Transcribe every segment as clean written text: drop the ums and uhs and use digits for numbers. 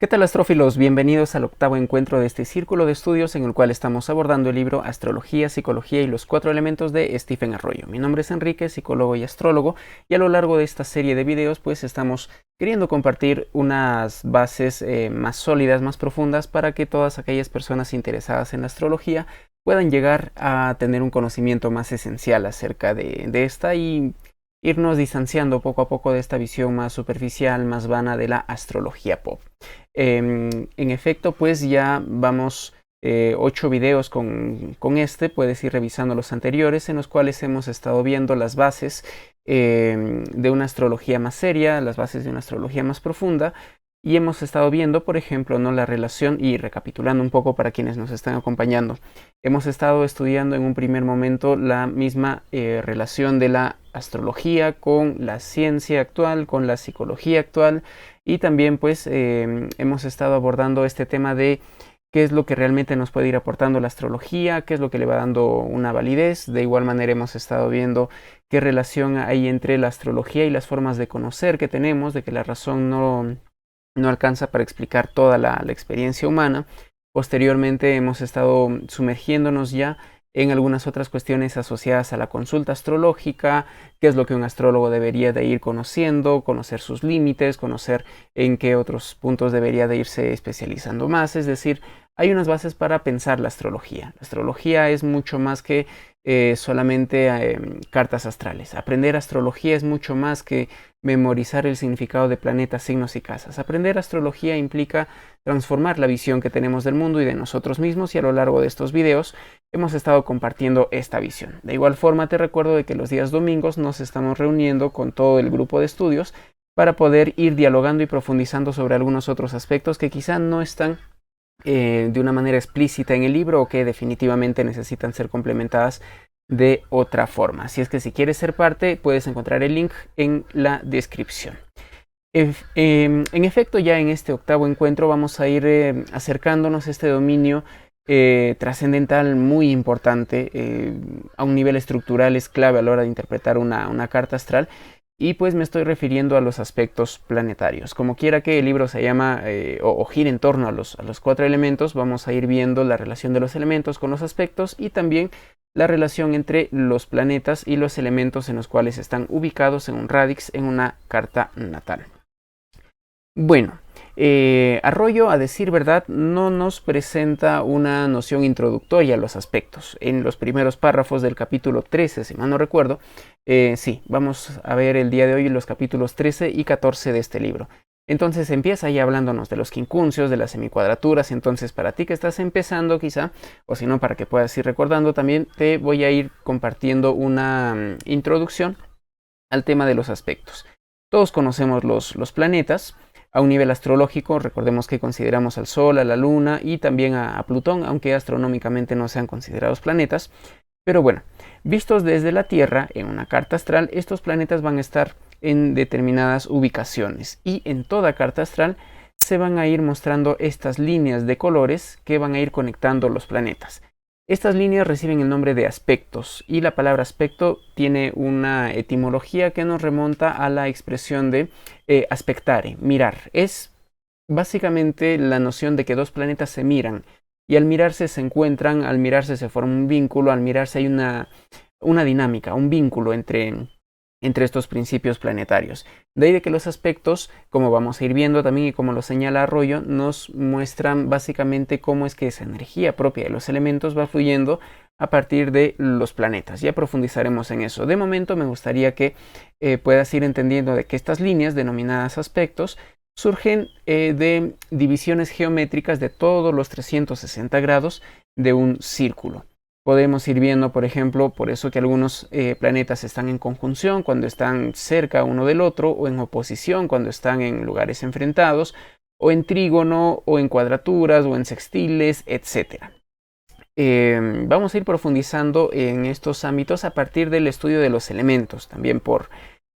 ¿Qué tal, astrófilos? Bienvenidos al octavo encuentro de este círculo de estudios en el cual estamos abordando el libro Astrología, Psicología y los cuatro elementos de Stephen Arroyo. Mi nombre es Enrique, psicólogo y astrólogo, y a lo largo de esta serie de videos pues estamos queriendo compartir unas bases más sólidas, más profundas, para que todas aquellas personas interesadas en la astrología puedan llegar a tener un conocimiento más esencial acerca de esta y irnos distanciando poco a poco de esta visión más superficial, más vana de la astrología pop. En efecto, pues ya vamos 8 videos con este. Puedes ir revisando los anteriores, en los cuales hemos estado viendo las bases de una astrología más seria, las bases de una astrología más profunda. Y hemos estado viendo, por ejemplo, ¿no?, la relación, y recapitulando un poco para quienes nos están acompañando, hemos estado estudiando en un primer momento la misma relación de la astrología con la ciencia actual, con la psicología actual, y también pues hemos estado abordando este tema de qué es lo que realmente nos puede ir aportando la astrología, qué es lo que le va dando una validez. De igual manera hemos estado viendo qué relación hay entre la astrología y las formas de conocer que tenemos, de que la razón no alcanza para explicar toda la experiencia humana. Posteriormente hemos estado sumergiéndonos ya en algunas otras cuestiones asociadas a la consulta astrológica, qué es lo que un astrólogo debería de ir conociendo, conocer sus límites, conocer en qué otros puntos debería de irse especializando más. Es decir, hay unas bases para pensar la astrología. La astrología es mucho más que solamente cartas astrales. Aprender astrología es mucho más que memorizar el significado de planetas, signos y casas. Aprender astrología implica transformar la visión que tenemos del mundo y de nosotros mismos, y a lo largo de estos videos hemos estado compartiendo esta visión. De igual forma, te recuerdo de que los días domingos nos estamos reuniendo con todo el grupo de estudios para poder ir dialogando y profundizando sobre algunos otros aspectos que quizá no están de una manera explícita en el libro, o que definitivamente necesitan ser complementadas de otra forma. Así es que si quieres ser parte, puedes encontrar el link en la descripción. En efecto, ya en este octavo encuentro vamos a ir acercándonos a este dominio trascendental muy importante. A un nivel estructural es clave a la hora de interpretar una carta astral. Y pues me estoy refiriendo a los aspectos planetarios. Como quiera que el libro se llama o gira en torno a los cuatro elementos, vamos a ir viendo la relación de los elementos con los aspectos, y también la relación entre los planetas y los elementos en los cuales están ubicados en un radix en una carta natal. Bueno, Arroyo, a decir verdad, no nos presenta una noción introductoria a los aspectos. En los primeros párrafos del capítulo 13, si mal no recuerdo, sí, vamos a ver el día de hoy los capítulos 13 y 14 de este libro. Entonces empieza ahí hablándonos de los quincunциos, de las semicuadraturas. Entonces, para ti que estás empezando quizá, o si no, para que puedas ir recordando también, te voy a ir compartiendo una introducción al tema de los aspectos. Todos conocemos los planetas. A un nivel astrológico, recordemos que consideramos al Sol, a la Luna y también a Plutón, aunque astronómicamente no sean considerados planetas. Pero bueno, vistos desde la Tierra en una carta astral, estos planetas van a estar en determinadas ubicaciones, y en toda carta astral se van a ir mostrando estas líneas de colores que van a ir conectando los planetas. Estas líneas reciben el nombre de aspectos, y la palabra aspecto tiene una etimología que nos remonta a la expresión de aspectare, mirar. Es básicamente la noción de que dos planetas se miran, y al mirarse se encuentran, al mirarse se forma un vínculo, al mirarse hay una dinámica, un vínculo entre estos principios planetarios. De ahí de que los aspectos, como vamos a ir viendo también y como lo señala Arroyo, nos muestran básicamente cómo es que esa energía propia de los elementos va fluyendo a partir de los planetas. Ya profundizaremos en eso. De momento me gustaría que puedas ir entendiendo de que estas líneas denominadas aspectos surgen de divisiones geométricas de todos los 360 grados de un círculo. Podemos ir viendo, por ejemplo, por eso que algunos planetas están en conjunción cuando están cerca uno del otro, o en oposición cuando están en lugares enfrentados, o en trígono, o en cuadraturas, o en sextiles, etc. Vamos a ir profundizando en estos ámbitos a partir del estudio de los elementos, también por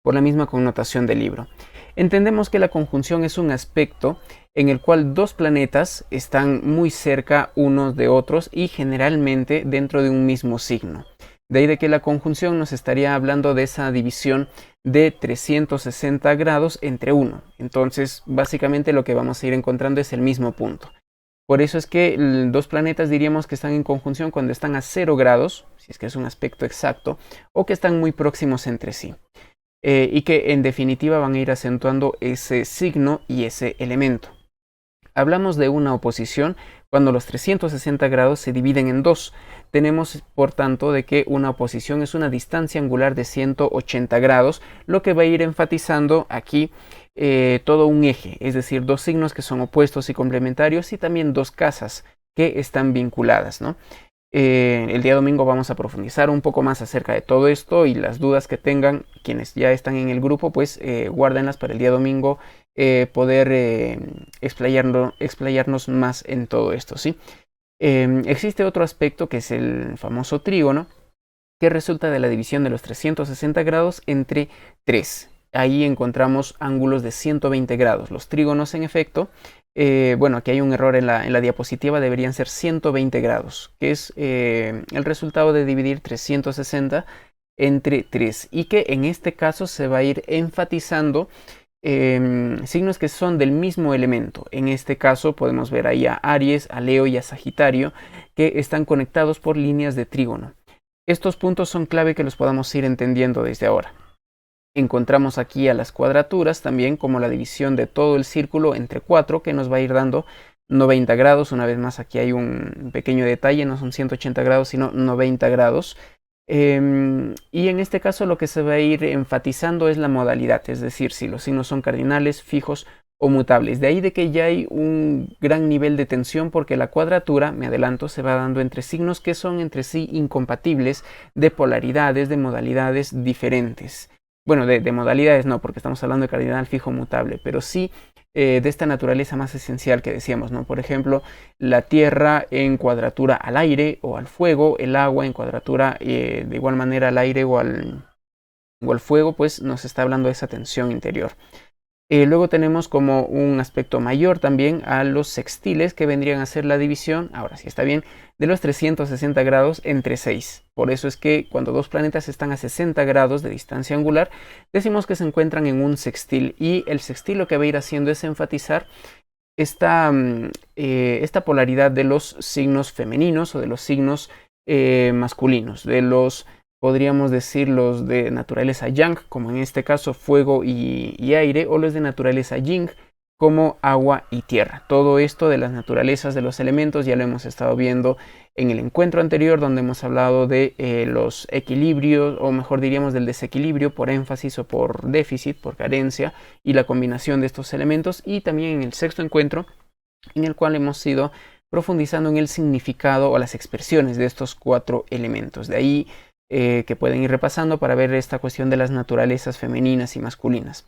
la misma connotación del libro. Entendemos que la conjunción es un aspecto en el cual dos planetas están muy cerca unos de otros y generalmente dentro de un mismo signo. De ahí de que la conjunción nos estaría hablando de esa división de 360 grados entre 1. Entonces, básicamente lo que vamos a ir encontrando es el mismo punto. Por eso es que dos planetas diríamos que están en conjunción cuando están a 0 grados, si es que es un aspecto exacto, o que están muy próximos entre sí. Y que en definitiva van a ir acentuando ese signo y ese elemento. Hablamos de una oposición cuando los 360 grados se dividen en dos. Tenemos, por tanto, de que una oposición es una distancia angular de 180 grados, lo que va a ir enfatizando aquí todo un eje, es decir, dos signos que son opuestos y complementarios y también dos casas que están vinculadas, ¿no? El día domingo vamos a profundizar un poco más acerca de todo esto y las dudas que tengan quienes ya están en el grupo, pues guárdenlas para el día domingo poder explayarnos más en todo esto, ¿sí? Existe otro aspecto que es el famoso trígono, que resulta de la división de los 360 grados entre 3. Ahí encontramos ángulos de 120 grados. Los trígonos, en efecto, bueno, aquí hay un error en la diapositiva, deberían ser 120 grados, que es el resultado de dividir 360 entre 3, y que en este caso se va a ir enfatizando signos que son del mismo elemento. En este caso podemos ver ahí a Aries, a Leo y a Sagitario, que están conectados por líneas de trígono. Estos puntos son clave que los podamos ir entendiendo desde ahora. Encontramos aquí a las cuadraturas también como la división de todo el círculo entre 4, que nos va a ir dando 90 grados. Una vez más, aquí hay un pequeño detalle, no son 180 grados sino 90 grados. Y en este caso lo que se va a ir enfatizando es la modalidad, es decir, si los signos son cardinales, fijos o mutables. De ahí de que ya hay un gran nivel de tensión porque la cuadratura, me adelanto, se va dando entre signos que son entre sí incompatibles, de polaridades, de modalidades diferentes. Bueno, de modalidades no, porque estamos hablando de cardinal, fijo, mutable, pero sí de esta naturaleza más esencial que decíamos, ¿no? Por ejemplo, la tierra en cuadratura al aire o al fuego, el agua en cuadratura de igual manera al aire o al fuego, pues nos está hablando de esa tensión interior. Luego tenemos como un aspecto mayor también a los sextiles, que vendrían a ser la división, ahora sí está bien, de los 360 grados entre 6. Por eso es que cuando dos planetas están a 60 grados de distancia angular, decimos que se encuentran en un sextil, y el sextil lo que va a ir haciendo es enfatizar esta polaridad de los signos femeninos o de los signos masculinos, de los, podríamos decir, los de naturaleza yang, como en este caso fuego y aire, o los de naturaleza yin, como agua y tierra. Todo esto de las naturalezas de los elementos ya lo hemos estado viendo en el encuentro anterior, donde hemos hablado de los equilibrios, o mejor diríamos del desequilibrio por énfasis o por déficit, por carencia, y la combinación de estos elementos, y también en el sexto encuentro, en el cual hemos ido profundizando en el significado o las expresiones de estos 4 elementos. De ahí que pueden ir repasando para ver esta cuestión de las naturalezas femeninas y masculinas.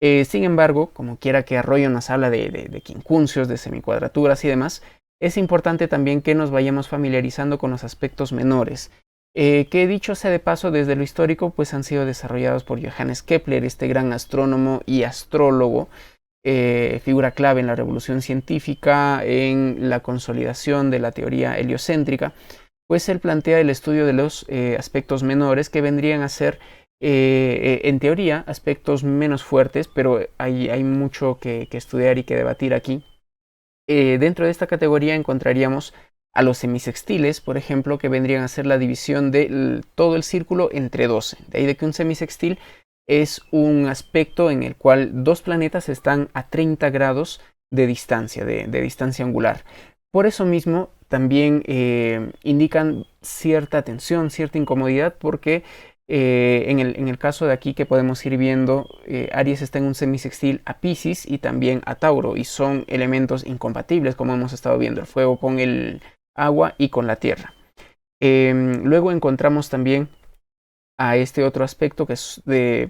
Sin embargo, como quiera que Arroyo nos habla de quincunциos, de semicuadraturas y demás, es importante también que nos vayamos familiarizando con los aspectos menores, que dicho sea de paso, desde lo histórico, pues han sido desarrollados por Johannes Kepler, este gran astrónomo y astrólogo, figura clave en la revolución científica, en la consolidación de la teoría heliocéntrica. Pues él plantea el estudio de los aspectos menores, que vendrían a ser, en teoría, aspectos menos fuertes, pero hay mucho que estudiar y que debatir aquí. Dentro de esta categoría encontraríamos a los semisextiles, por ejemplo, que vendrían a ser la división de todo el círculo entre 12. De ahí de que un semisextil es un aspecto en el cual dos planetas están a 30 grados de distancia, de distancia angular. Por eso mismo también indican cierta tensión, cierta incomodidad, porque en el caso de aquí que podemos ir viendo, Aries está en un semisextil a Piscis y también a Tauro, y son elementos incompatibles, como hemos estado viendo, el fuego con el agua y con la tierra. Luego encontramos también a este otro aspecto que es,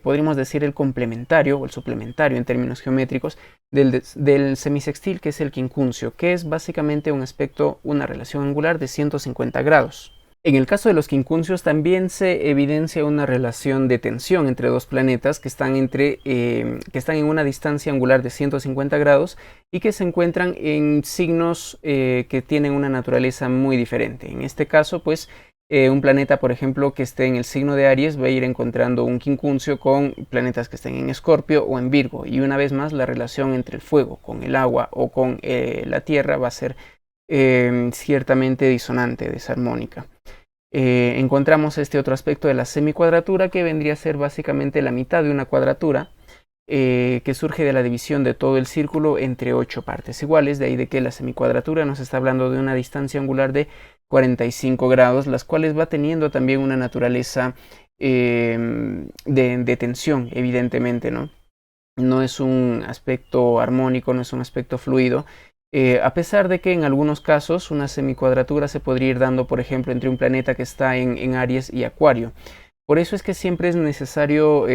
podríamos decir, el complementario o el suplementario en términos geométricos del semisextil, que es el quincuncio, que es básicamente un aspecto, una relación angular de 150 grados. En el caso de los quincuncios también se evidencia una relación de tensión entre dos planetas que están en una distancia angular de 150 grados y que se encuentran en signos que tienen una naturaleza muy diferente. En este caso, pues, Un planeta, por ejemplo, que esté en el signo de Aries va a ir encontrando un quincuncio con planetas que estén en Escorpio o en Virgo. Y una vez más, la relación entre el fuego con el agua o con la tierra va a ser ciertamente disonante, desarmónica. Encontramos este otro aspecto de la semicuadratura, que vendría a ser básicamente la mitad de una cuadratura, que surge de la división de todo el círculo entre 8 partes iguales. De ahí de que la semicuadratura nos está hablando de una distancia angular de 45 grados, las cuales va teniendo también una naturaleza de tensión, evidentemente, ¿no? No es un aspecto armónico, no es un aspecto fluido, a pesar de que en algunos casos una semicuadratura se podría ir dando, por ejemplo, entre un planeta que está en Aries y Acuario. Por eso es que siempre es necesario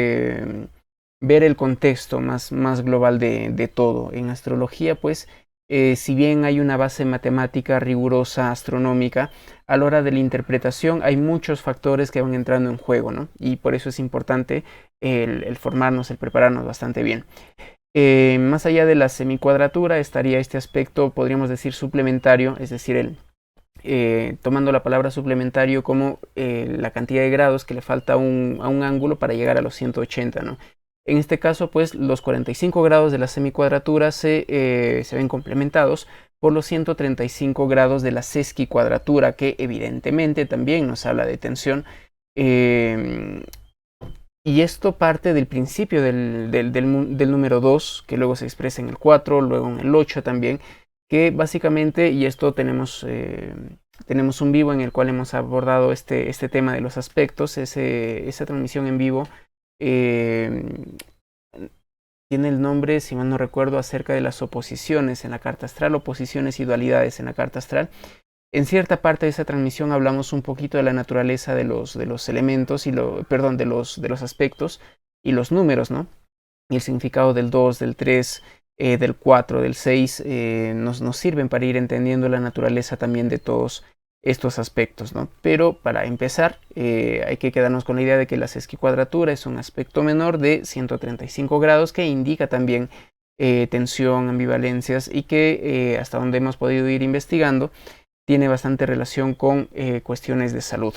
ver el contexto más global de todo. En astrología, pues, si bien hay una base matemática rigurosa, astronómica, a la hora de la interpretación hay muchos factores que van entrando en juego, ¿no? Y por eso es importante el formarnos, el prepararnos bastante bien. Más allá de la semicuadratura estaría este aspecto, podríamos decir, suplementario, es decir, tomando la palabra suplementario como la cantidad de grados que le falta a un ángulo para llegar a los 180, ¿no? En este caso, pues, los 45 grados de la semicuadratura se ven complementados por los 135 grados de la sesquicuadratura, que evidentemente también nos habla de tensión. Y esto parte del principio del número 2, que luego se expresa en el 4, luego en el 8 también, que básicamente, y esto tenemos un vivo en el cual hemos abordado este tema de los aspectos. Esa transmisión en vivo tiene el nombre, si mal no recuerdo, acerca de las oposiciones en la carta astral, oposiciones y dualidades en la carta astral. En cierta parte de esa transmisión hablamos un poquito de la naturaleza de los elementos de los aspectos y los números, ¿no? Y el significado del 2, del 3, del 4, del 6 nos sirven para ir entendiendo la naturaleza también de todos estos aspectos, ¿no? Pero para empezar hay que quedarnos con la idea de que la sesquicuadratura es un aspecto menor de 135 grados que indica también tensión, ambivalencias, y que hasta donde hemos podido ir investigando tiene bastante relación con cuestiones de salud.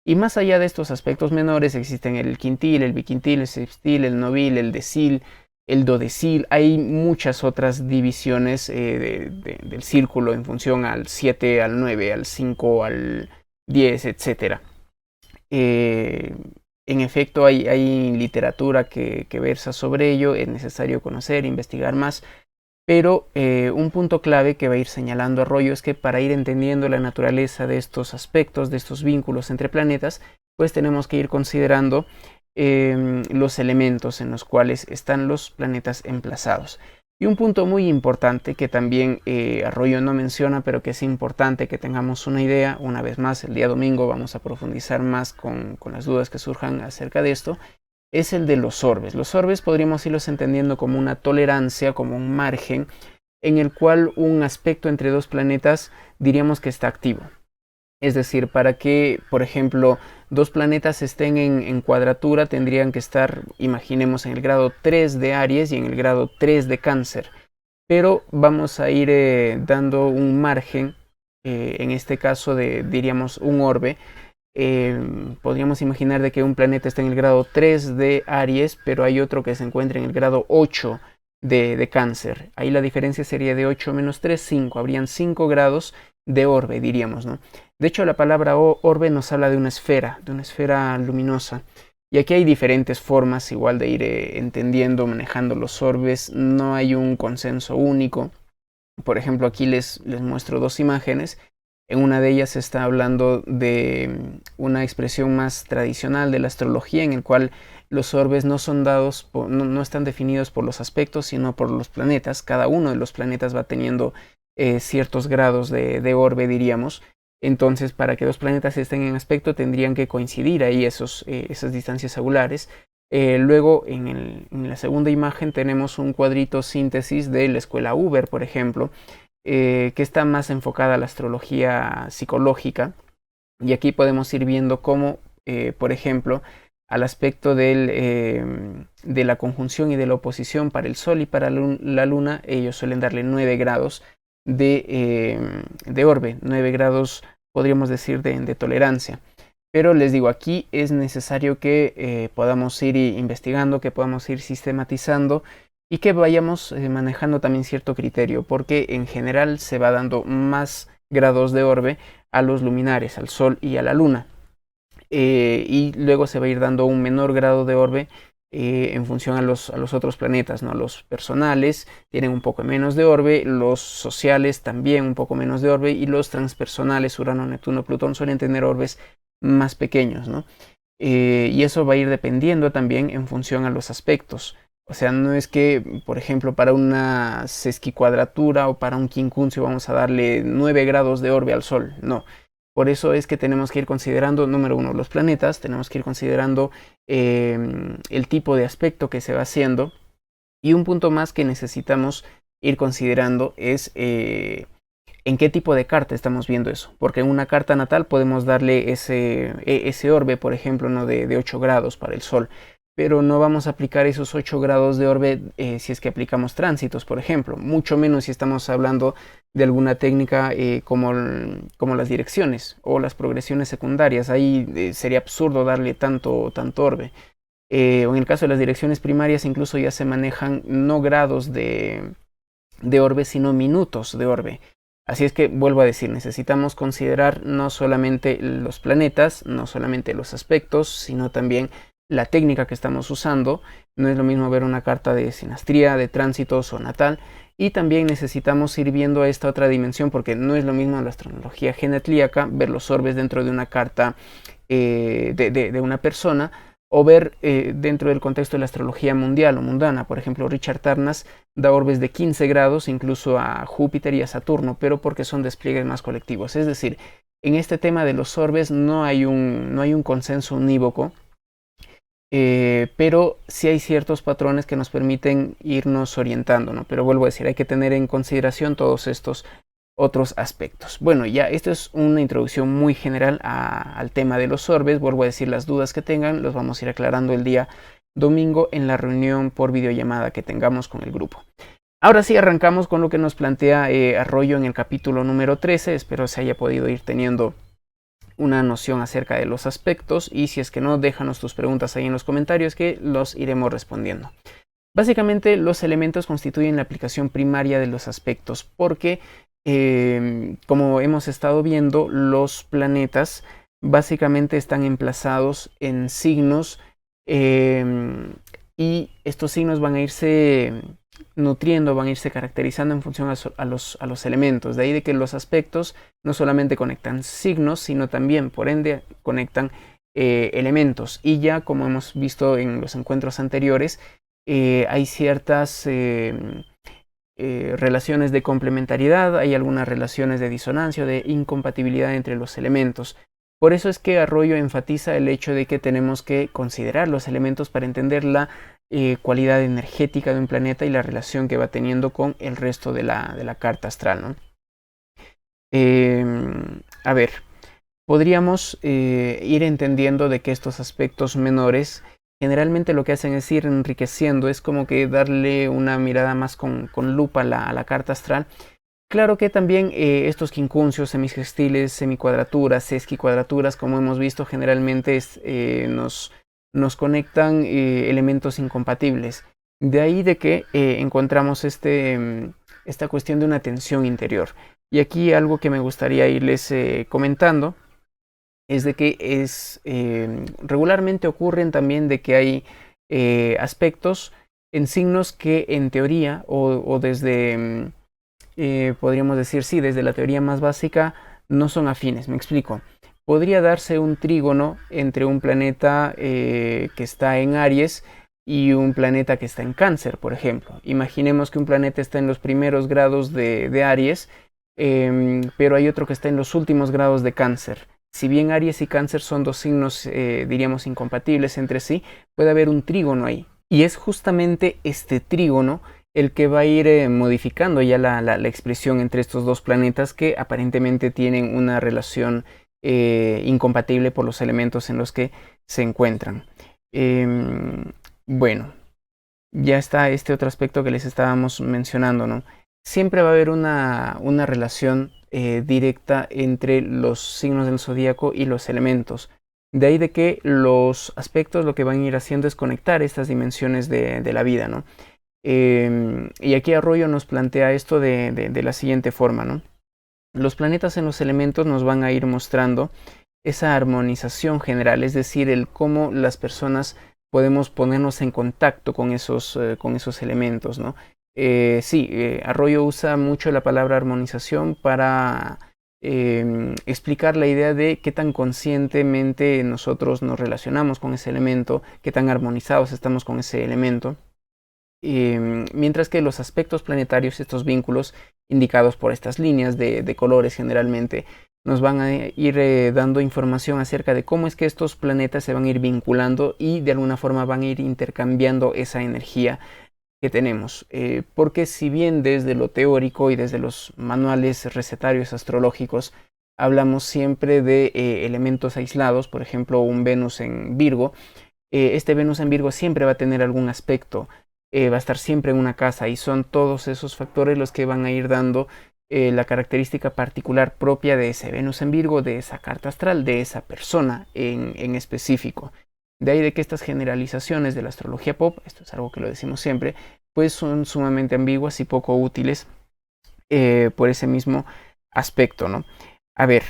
Y más allá de estos aspectos menores existen el quintil, el biquintil, el sextil, el novil, el decil, el dodecil. Hay muchas otras divisiones del círculo en función al 7, al 9, al 5, al 10, etc. En efecto, hay literatura que versa sobre ello. Es necesario conocer, investigar más. Pero un punto clave que va a ir señalando Arroyo es que para ir entendiendo la naturaleza de estos aspectos, de estos vínculos entre planetas, pues tenemos que ir considerando los elementos en los cuales están los planetas emplazados. Y un punto muy importante que también Arroyo no menciona, pero que es importante que tengamos una idea. Una vez más, el día domingo vamos a profundizar más con las dudas que surjan acerca de esto. Es el de los orbes. Los orbes podríamos irlos entendiendo como una tolerancia, como un margen en el cual un aspecto entre dos planetas diríamos que está activo. Es decir, para que, por ejemplo, dos planetas estén en cuadratura, tendrían que estar, imaginemos, en el grado 3 de Aries y en el grado 3 de Cáncer. Pero vamos a ir dando un margen, en este caso diríamos, un orbe. Podríamos imaginar de que un planeta está en el grado 3 de Aries, pero hay otro que se encuentra en el grado 8 de Cáncer. Ahí la diferencia sería de 8 menos 3, 5. Habrían 5 grados de orbe, diríamos, ¿no? De hecho, la palabra orbe nos habla de una esfera luminosa. Y aquí hay diferentes formas igual de ir entendiendo, manejando los orbes. No hay un consenso único. Por ejemplo, aquí les muestro dos imágenes. En una de ellas se está hablando de una expresión más tradicional de la astrología, en el cual los orbes no son dados, no están definidos por los aspectos, sino por los planetas. Cada uno de los planetas va teniendo ciertos grados de orbe, diríamos. Entonces, para que dos planetas estén en aspecto, tendrían que coincidir ahí esas distancias angulares. Luego, en la segunda imagen, tenemos un cuadrito síntesis de la escuela Uber, por ejemplo, que está más enfocada a la astrología psicológica. Y aquí podemos ir viendo cómo, por ejemplo, al aspecto de la conjunción y de la oposición para el Sol y para la Luna, ellos suelen darle 9 grados de orbe, 9 grados podríamos decir de tolerancia. Pero les digo, aquí es necesario que podamos ir investigando, que podamos ir sistematizando y que vayamos manejando también cierto criterio, porque en general se va dando más grados de orbe a los luminares, al Sol y a la Luna. Y luego se va a ir dando un menor grado de orbe en función a los otros planetas, ¿no? Los personales tienen un poco menos de orbe, los sociales también un poco menos de orbe, y los transpersonales, Urano, Neptuno, Plutón, suelen tener orbes más pequeños, ¿no? Y eso va a ir dependiendo también en función a los aspectos. O sea, no es que, por ejemplo, para una sesquicuadratura o para un quincuncio vamos a darle 9 grados de orbe al Sol, no. Por eso es que tenemos que ir considerando, número uno, los planetas, tenemos que ir considerando el tipo de aspecto que se va haciendo, y un punto más que necesitamos ir considerando es en qué tipo de carta estamos viendo eso, porque en una carta natal podemos darle ese orbe, por ejemplo, ¿no? de 8 grados para el Sol, pero no vamos a aplicar esos 8 grados de orbe si es que aplicamos tránsitos, por ejemplo, mucho menos si estamos hablando de alguna técnica como las direcciones o las progresiones secundarias. Ahí sería absurdo darle tanto orbe. O en el caso de las direcciones primarias incluso ya se manejan no grados de orbe, sino minutos de orbe. Así es que vuelvo a decir, necesitamos considerar no solamente los planetas, no solamente los aspectos, sino también la técnica que estamos usando. No es lo mismo ver una carta de sinastría, de tránsitos o natal, y también necesitamos ir viendo esta otra dimensión, porque no es lo mismo en la astrología genetlíaca ver los orbes dentro de una carta de una persona, o ver dentro del contexto de la astrología mundial o mundana. Por ejemplo, Richard Tarnas da orbes de 15 grados incluso a Júpiter y a Saturno, pero porque son despliegues más colectivos. Es decir, en este tema de los orbes no hay un consenso unívoco, pero sí hay ciertos patrones que nos permiten irnos orientando, ¿no? Pero vuelvo a decir, hay que tener en consideración todos estos otros aspectos. Bueno, ya esto es una introducción muy general al tema de los orbes. Vuelvo a decir, las dudas que tengan los vamos a ir aclarando el día domingo en la reunión por videollamada que tengamos con el grupo. Ahora sí, arrancamos con lo que nos plantea Arroyo en el capítulo número 13. Espero se haya podido ir teniendo una noción acerca de los aspectos, y si es que no, déjanos tus preguntas ahí en los comentarios que los iremos respondiendo. Básicamente los elementos constituyen la aplicación primaria de los aspectos, porque como hemos estado viendo, los planetas básicamente están emplazados en signos, y estos signos van a irse nutriendo, van a irse caracterizando en función a los elementos. De ahí de que los aspectos no solamente conectan signos, sino también, por ende, conectan elementos. Y ya, como hemos visto en los encuentros anteriores, hay ciertas relaciones de complementariedad, hay algunas relaciones de disonancia o de incompatibilidad entre los elementos. Por eso es que Arroyo enfatiza el hecho de que tenemos que considerar los elementos para entender la cualidad energética de un planeta y la relación que va teniendo con el resto de la carta astral, ¿no? A ver, podríamos ir entendiendo de que estos aspectos menores generalmente lo que hacen es ir enriqueciendo, es como que darle una mirada más con lupa a la carta astral. Claro que también estos quincuncios, semisextiles, semicuadraturas, sesquicuadraturas, como hemos visto, generalmente nos conectan elementos incompatibles. De ahí de que encontramos esta cuestión de una tensión interior. Y aquí algo que me gustaría irles comentando es de que regularmente ocurren también de que hay aspectos en signos que en teoría o desde, podríamos decir, sí, desde la teoría más básica no son afines. Me explico. Podría darse un trígono entre un planeta que está en Aries y un planeta que está en Cáncer, por ejemplo. Imaginemos que un planeta está en los primeros grados de Aries, pero hay otro que está en los últimos grados de Cáncer. Si bien Aries y Cáncer son dos signos, diríamos, incompatibles entre sí, puede haber un trígono ahí. Y es justamente este trígono el que va a ir modificando ya la expresión entre estos dos planetas que aparentemente tienen una relación incompatible por los elementos en los que se encuentran. Bueno, ya está este otro aspecto que les estábamos mencionando, ¿no? Siempre va a haber una relación directa entre los signos del zodíaco y los elementos. De ahí de que los aspectos lo que van a ir haciendo es conectar estas dimensiones de la vida, ¿no? Y aquí Arroyo nos plantea esto de la siguiente forma, ¿no? Los planetas en los elementos nos van a ir mostrando esa armonización general, es decir, el cómo las personas podemos ponernos en contacto con esos elementos, ¿no? Sí, Arroyo usa mucho la palabra armonización para explicar la idea de qué tan conscientemente nosotros nos relacionamos con ese elemento, qué tan armonizados estamos con ese elemento. Mientras que los aspectos planetarios, estos vínculos indicados por estas líneas de colores generalmente, nos van a ir dando información acerca de cómo es que estos planetas se van a ir vinculando y de alguna forma van a ir intercambiando esa energía que tenemos. Porque si bien desde lo teórico y desde los manuales recetarios astrológicos hablamos siempre de elementos aislados, por ejemplo un Venus en Virgo, este Venus en Virgo siempre va a tener algún aspecto, va a estar siempre en una casa y son todos esos factores los que van a ir dando la característica particular propia de ese Venus en Virgo, de esa carta astral, de esa persona en específico. De ahí de que estas generalizaciones de la astrología pop, esto es algo que lo decimos siempre, pues son sumamente ambiguas y poco útiles por ese mismo aspecto, ¿no? A ver,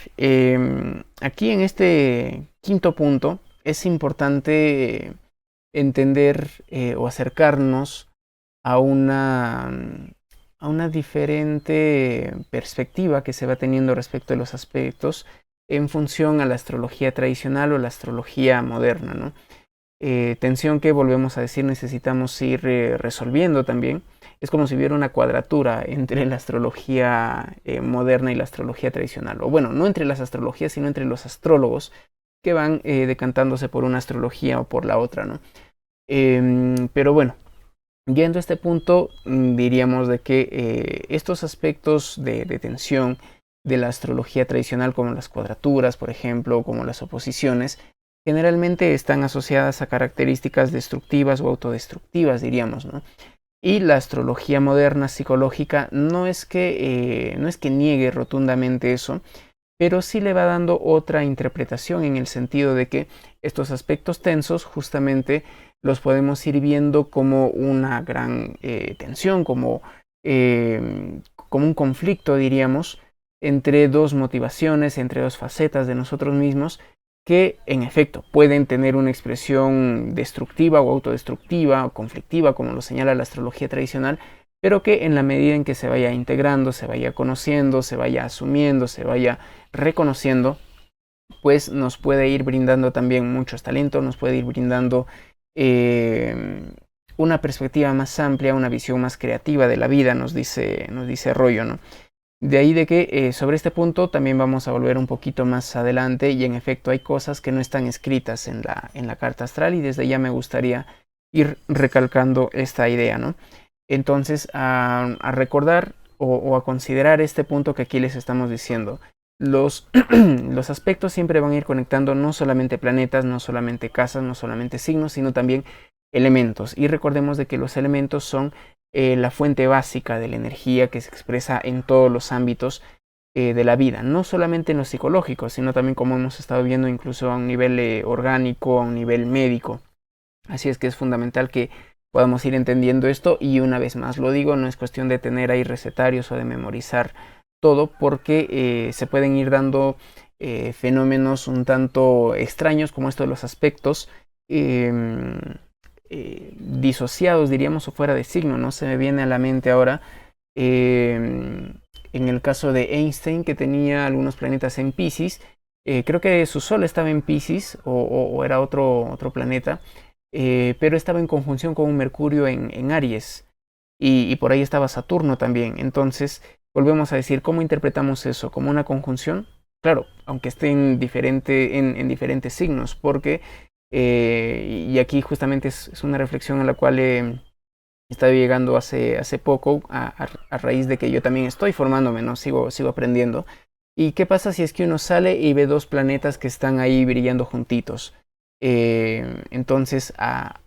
aquí en este quinto punto es importante entender o acercarnos a una diferente perspectiva que se va teniendo respecto de los aspectos en función a la astrología tradicional o la astrología moderna, ¿no? Tensión que, volvemos a decir, necesitamos ir resolviendo también. Es como si hubiera una cuadratura entre la astrología moderna y la astrología tradicional. O bueno, no entre las astrologías, sino entre los astrólogos que van decantándose por una astrología o por la otra, ¿no? Pero bueno, yendo a este punto, diríamos de que estos aspectos de tensión de la astrología tradicional, como las cuadraturas, por ejemplo, como las oposiciones, generalmente están asociadas a características destructivas o autodestructivas, diríamos, ¿no? Y la astrología moderna psicológica no es que niegue rotundamente eso, pero sí le va dando otra interpretación en el sentido de que estos aspectos tensos justamente los podemos ir viendo como una gran tensión, como un conflicto, diríamos, entre dos motivaciones, entre dos facetas de nosotros mismos, que en efecto pueden tener una expresión destructiva o autodestructiva o conflictiva, como lo señala la astrología tradicional, pero que en la medida en que se vaya integrando, se vaya conociendo, se vaya asumiendo, se vaya reconociendo, pues nos puede ir brindando también muchos talentos, nos puede ir brindando una perspectiva más amplia, una visión más creativa de la vida, nos dice Arroyo, ¿no? De ahí de que sobre este punto también vamos a volver un poquito más adelante y en efecto hay cosas que no están escritas en la carta astral y desde ya me gustaría ir recalcando esta idea, ¿no? Entonces a recordar o a considerar este punto que aquí les estamos diciendo. Los aspectos siempre van a ir conectando no solamente planetas, no solamente casas, no solamente signos, sino también elementos. Y recordemos de que los elementos son la fuente básica de la energía que se expresa en todos los ámbitos de la vida, no solamente en lo psicológico, sino también como hemos estado viendo incluso a un nivel orgánico, a un nivel médico. Así es que es fundamental que podamos ir entendiendo esto y una vez más lo digo, no es cuestión de tener ahí recetarios o de memorizar todo porque se pueden ir dando fenómenos un tanto extraños como esto de los aspectos disociados, diríamos, o fuera de signo, ¿no? Se me viene a la mente ahora en el caso de Einstein, que tenía algunos planetas en Piscis, creo que su Sol estaba en Piscis o era otro planeta, pero estaba en conjunción con un Mercurio en Aries y por ahí estaba Saturno también. Entonces, volvemos a decir, ¿cómo interpretamos eso? ¿Como una conjunción? Claro, aunque esté en diferentes signos, porque y aquí justamente es una reflexión a la cual he estado llegando hace poco a raíz de que yo también estoy formándome, ¿no? Sigo aprendiendo. ¿Y qué pasa si es que uno sale y ve dos planetas que están ahí brillando juntitos? Entonces a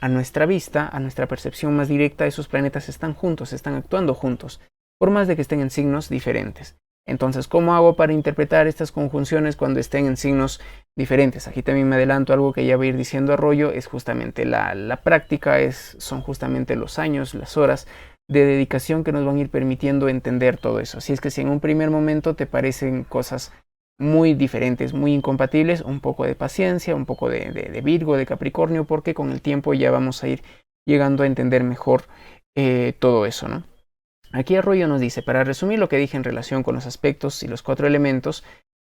nuestra vista, a nuestra percepción más directa, esos planetas están juntos, están actuando juntos, por más de que estén en signos diferentes. Entonces, ¿cómo hago para interpretar estas conjunciones cuando estén en signos diferentes? Aquí también me adelanto, algo que ya va a ir diciendo Arroyo, es justamente la práctica, son justamente los años, las horas de dedicación que nos van a ir permitiendo entender todo eso. Así es que si en un primer momento te parecen cosas muy diferentes, muy incompatibles, un poco de paciencia, un poco de Virgo, de Capricornio, porque con el tiempo ya vamos a ir llegando a entender mejor todo eso, ¿no? Aquí Arroyo nos dice, para resumir lo que dije en relación con los aspectos y los 4 elementos,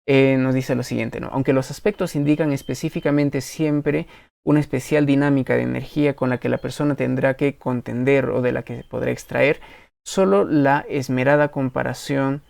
nos dice lo siguiente, ¿no? Aunque los aspectos indican específicamente siempre una especial dinámica de energía con la que la persona tendrá que contender o de la que podrá extraer, solo la esmerada comparación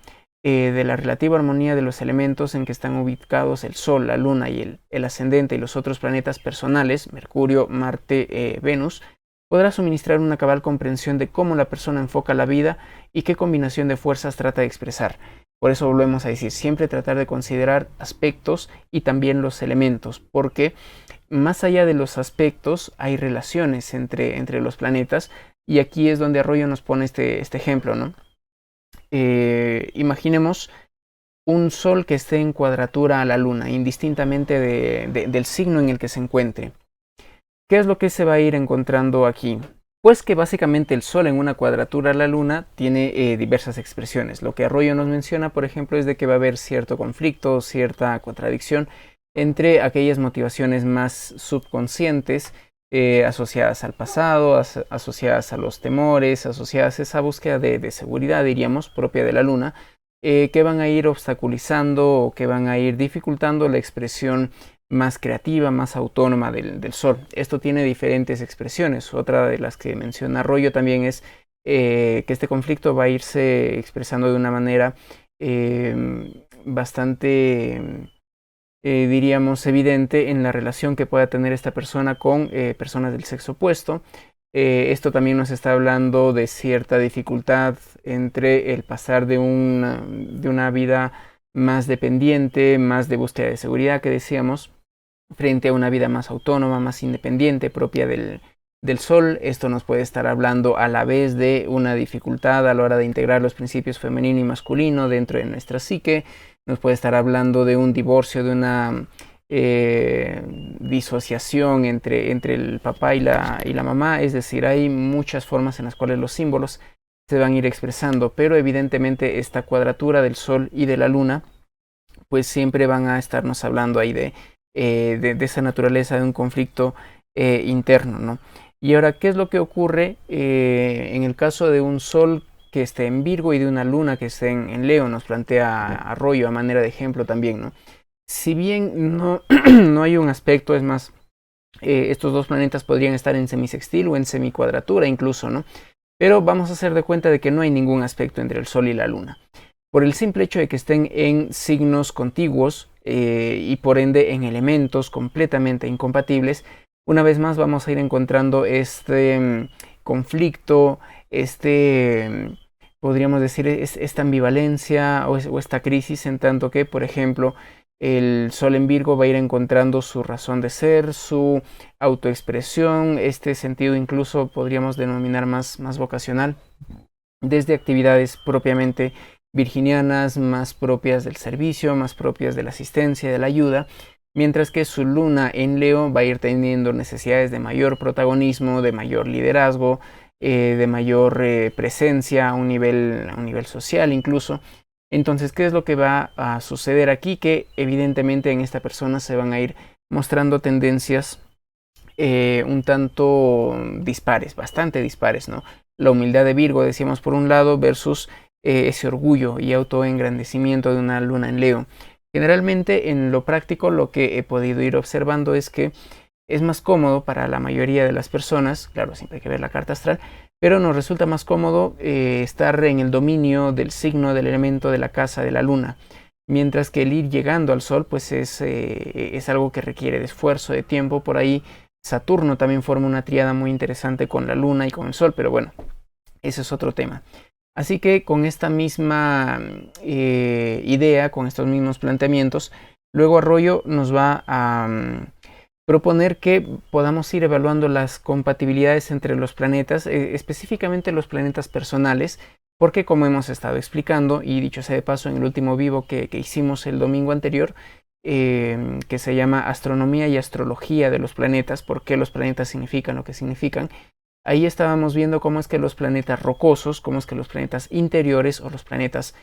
de la relativa armonía de los elementos en que están ubicados el Sol, la Luna y el ascendente y los otros planetas personales, Mercurio, Marte, Venus, podrá suministrar una cabal comprensión de cómo la persona enfoca la vida y qué combinación de fuerzas trata de expresar. Por eso volvemos a decir, siempre tratar de considerar aspectos y también los elementos, porque más allá de los aspectos hay relaciones entre los planetas, y aquí es donde Arroyo nos pone este ejemplo, ¿no? Imaginemos un Sol que esté en cuadratura a la Luna, indistintamente del signo en el que se encuentre. ¿Qué es lo que se va a ir encontrando aquí? Pues que básicamente el Sol en una cuadratura a la Luna tiene diversas expresiones. Lo que Arroyo nos menciona, por ejemplo, es de que va a haber cierto conflicto, cierta contradicción entre aquellas motivaciones más subconscientes, asociadas al pasado, asociadas a los temores, asociadas a esa búsqueda de seguridad, diríamos, propia de la Luna, que van a ir obstaculizando o que van a ir dificultando la expresión más creativa, más autónoma del Sol. Esto tiene diferentes expresiones. Otra de las que menciona Arroyo también es que este conflicto va a irse expresando de una manera bastante, diríamos, evidente en la relación que pueda tener esta persona con personas del sexo opuesto. Esto también nos está hablando de cierta dificultad entre el pasar de una vida más dependiente, más de búsqueda de seguridad que decíamos, frente a una vida más autónoma, más independiente, propia del Sol. Esto nos puede estar hablando a la vez de una dificultad a la hora de integrar los principios femenino y masculino dentro de nuestra psique. Nos puede estar hablando de un divorcio, de una disociación entre el papá y la mamá. Es decir, hay muchas formas en las cuales los símbolos se van a ir expresando, pero evidentemente esta cuadratura del Sol y de la Luna pues siempre van a estarnos hablando ahí de esa naturaleza de un conflicto interno, ¿no? Y ahora, ¿qué es lo que ocurre en el caso de un Sol que esté en Virgo y de una Luna que esté en Leo? Nos plantea Arroyo a manera de ejemplo también, ¿no? Si bien no, no hay un aspecto, es más, estos dos planetas podrían estar en semisextil o en semicuadratura incluso, ¿no? Pero vamos a hacer de cuenta de que no hay ningún aspecto entre el Sol y la Luna. Por el simple hecho de que estén en signos contiguos y por ende en elementos completamente incompatibles, una vez más vamos a ir encontrando este conflicto, podríamos decir, esta ambivalencia o esta crisis, en tanto que, por ejemplo, el Sol en Virgo va a ir encontrando su razón de ser, su autoexpresión, este sentido incluso podríamos denominar más vocacional, desde actividades propiamente virginianas, más propias del servicio, más propias de la asistencia, de la ayuda, mientras que su Luna en Leo va a ir teniendo necesidades de mayor protagonismo, de mayor liderazgo, de mayor presencia a un nivel social incluso. Entonces, ¿qué es lo que va a suceder aquí? Que evidentemente en esta persona se van a ir mostrando tendencias un tanto dispares, bastante dispares, ¿no? La humildad de Virgo, decíamos por un lado, versus ese orgullo y autoengrandecimiento de una Luna en Leo. Generalmente en lo práctico lo que he podido ir observando es que es más cómodo para la mayoría de las personas, claro, siempre hay que ver la carta astral, pero nos resulta más cómodo estar en el dominio del signo, del elemento, de la casa, de la Luna, mientras que el ir llegando al Sol pues es algo que requiere de esfuerzo, de tiempo. Por ahí Saturno también forma una tríada muy interesante con la Luna y con el Sol, pero bueno, ese es otro tema. Así que con esta misma idea, con estos mismos planteamientos, luego Arroyo nos va a proponer que podamos ir evaluando las compatibilidades entre los planetas, específicamente los planetas personales, porque como hemos estado explicando, y dicho sea de paso en el último vivo que hicimos el domingo anterior, que se llama Astronomía y Astrología de los Planetas, por qué los planetas significan lo que significan, ahí estábamos viendo cómo es que los planetas rocosos, cómo es que los planetas interiores o los planetas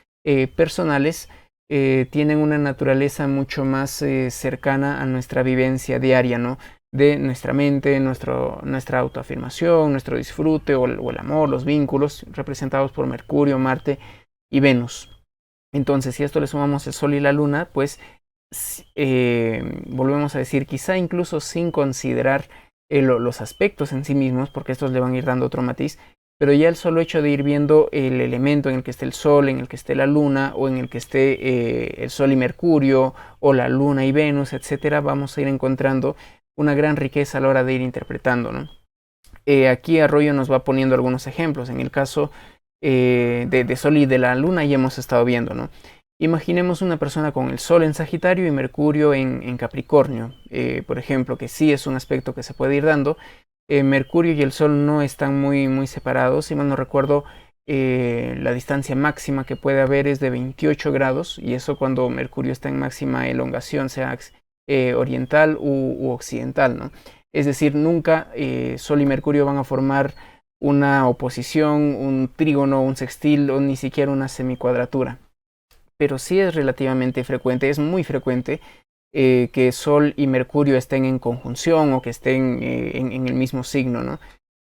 personales tienen una naturaleza mucho más cercana a nuestra vivencia diaria, ¿no? De nuestra mente, nuestra autoafirmación, nuestro disfrute o el amor, los vínculos representados por Mercurio, Marte y Venus. Entonces, si a esto le sumamos el Sol y la Luna, pues volvemos a decir, quizá incluso sin considerar los aspectos en sí mismos, porque estos le van a ir dando otro matiz, pero ya el solo hecho de ir viendo el elemento en el que esté el Sol, en el que esté la Luna, o en el que esté el Sol y Mercurio, o la Luna y Venus, etcétera, vamos a ir encontrando una gran riqueza a la hora de ir interpretando, ¿no? Aquí Arroyo nos va poniendo algunos ejemplos. En el caso de Sol y de la Luna ya hemos estado viendo, ¿no? Imaginemos una persona con el Sol en Sagitario y Mercurio en Capricornio, por ejemplo, que sí es un aspecto que se puede ir dando. Mercurio y el Sol no están muy separados, si mal no recuerdo, la distancia máxima que puede haber es de 28 grados, y eso cuando Mercurio está en máxima elongación, sea oriental u occidental, ¿no? Es decir, nunca Sol y Mercurio van a formar una oposición, un trígono, un sextil o ni siquiera una semicuadratura. Pero sí es relativamente frecuente, es muy frecuente que Sol y Mercurio estén en conjunción o que estén en el mismo signo, ¿no?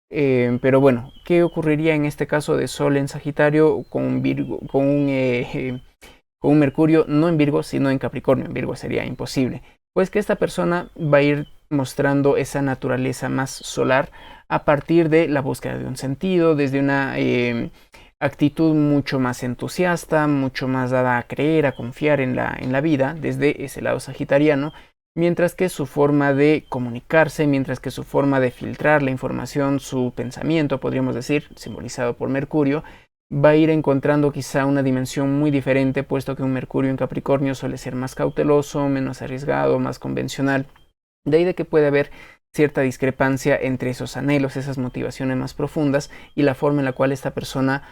Pero bueno, ¿qué ocurriría en este caso de Sol en Sagitario con un Mercurio no en Virgo, sino en Capricornio? En Virgo sería imposible. Pues que esta persona va a ir mostrando esa naturaleza más solar a partir de la búsqueda de un sentido, desde una actitud mucho más entusiasta, mucho más dada a creer, a confiar en la vida, desde ese lado sagitariano, mientras que su forma de comunicarse, mientras que su forma de filtrar la información, su pensamiento, podríamos decir, simbolizado por Mercurio, va a ir encontrando quizá una dimensión muy diferente, puesto que un Mercurio en Capricornio suele ser más cauteloso, menos arriesgado, más convencional. De ahí de que puede haber cierta discrepancia entre esos anhelos, esas motivaciones más profundas y la forma en la cual esta persona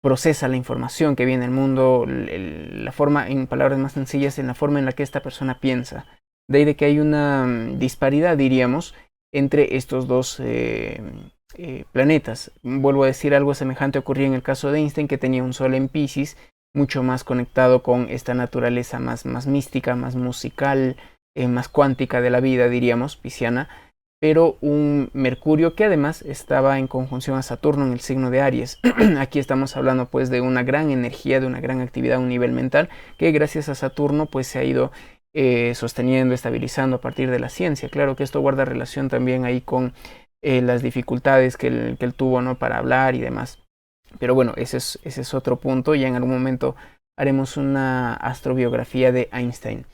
procesa la información que viene del mundo, la forma, en palabras más sencillas, en la forma en la que esta persona piensa. De ahí de que hay una disparidad, diríamos, entre estos dos planetas. Vuelvo a decir, algo semejante ocurría en el caso de Einstein, que tenía un Sol en Piscis, mucho más conectado con esta naturaleza más mística, más musical, más cuántica de la vida, diríamos, pisciana, pero un Mercurio que además estaba en conjunción a Saturno en el signo de Aries. Aquí estamos hablando pues de una gran energía, de una gran actividad a un nivel mental, que gracias a Saturno pues se ha ido sosteniendo, estabilizando a partir de la ciencia. Claro que esto guarda relación también ahí con las dificultades que él tuvo, ¿no?, para hablar y demás. Pero bueno, ese es otro punto. Ya en algún momento haremos una astrobiografía de Einstein.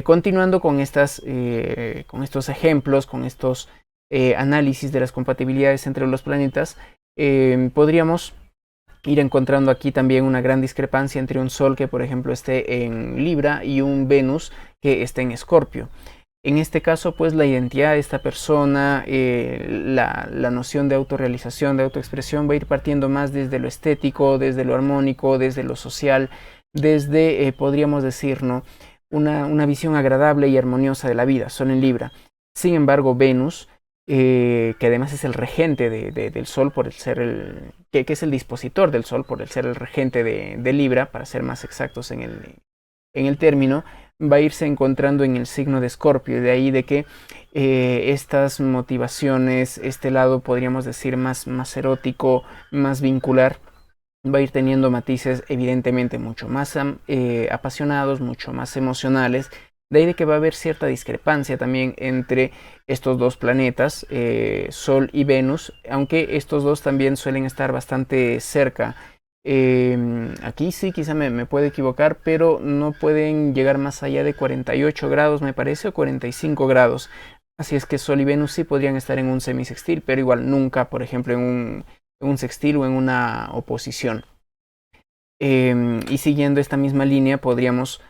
Continuando con estos ejemplos, con estos análisis de las compatibilidades entre los planetas, podríamos ir encontrando aquí también una gran discrepancia entre un Sol que por ejemplo esté en Libra y un Venus que esté en Escorpio. En este caso, pues la identidad de esta persona, la noción de autorrealización, de autoexpresión, va a ir partiendo más desde lo estético, desde lo armónico, desde lo social, desde, podríamos decir, ¿no?, una visión agradable y armoniosa de la vida, Sol en Libra. Sin embargo, Venus, que además es el regente del Sol, por el ser que es el dispositor del Sol, por el ser el regente de Libra, para ser más exactos en el término, va a irse encontrando en el signo de Escorpio. De ahí de que estas motivaciones, este lado podríamos decir más erótico, más vincular, va a ir teniendo matices evidentemente mucho más apasionados, mucho más emocionales. De ahí de que va a haber cierta discrepancia también entre estos dos planetas, Sol y Venus, aunque estos dos también suelen estar bastante cerca. Aquí sí, quizá me puedo equivocar, pero no pueden llegar más allá de 48 grados, me parece, o 45 grados. Así es que Sol y Venus sí podrían estar en un semisextil, pero igual nunca, por ejemplo, en un sextil o en una oposición. Y siguiendo esta misma línea, podríamos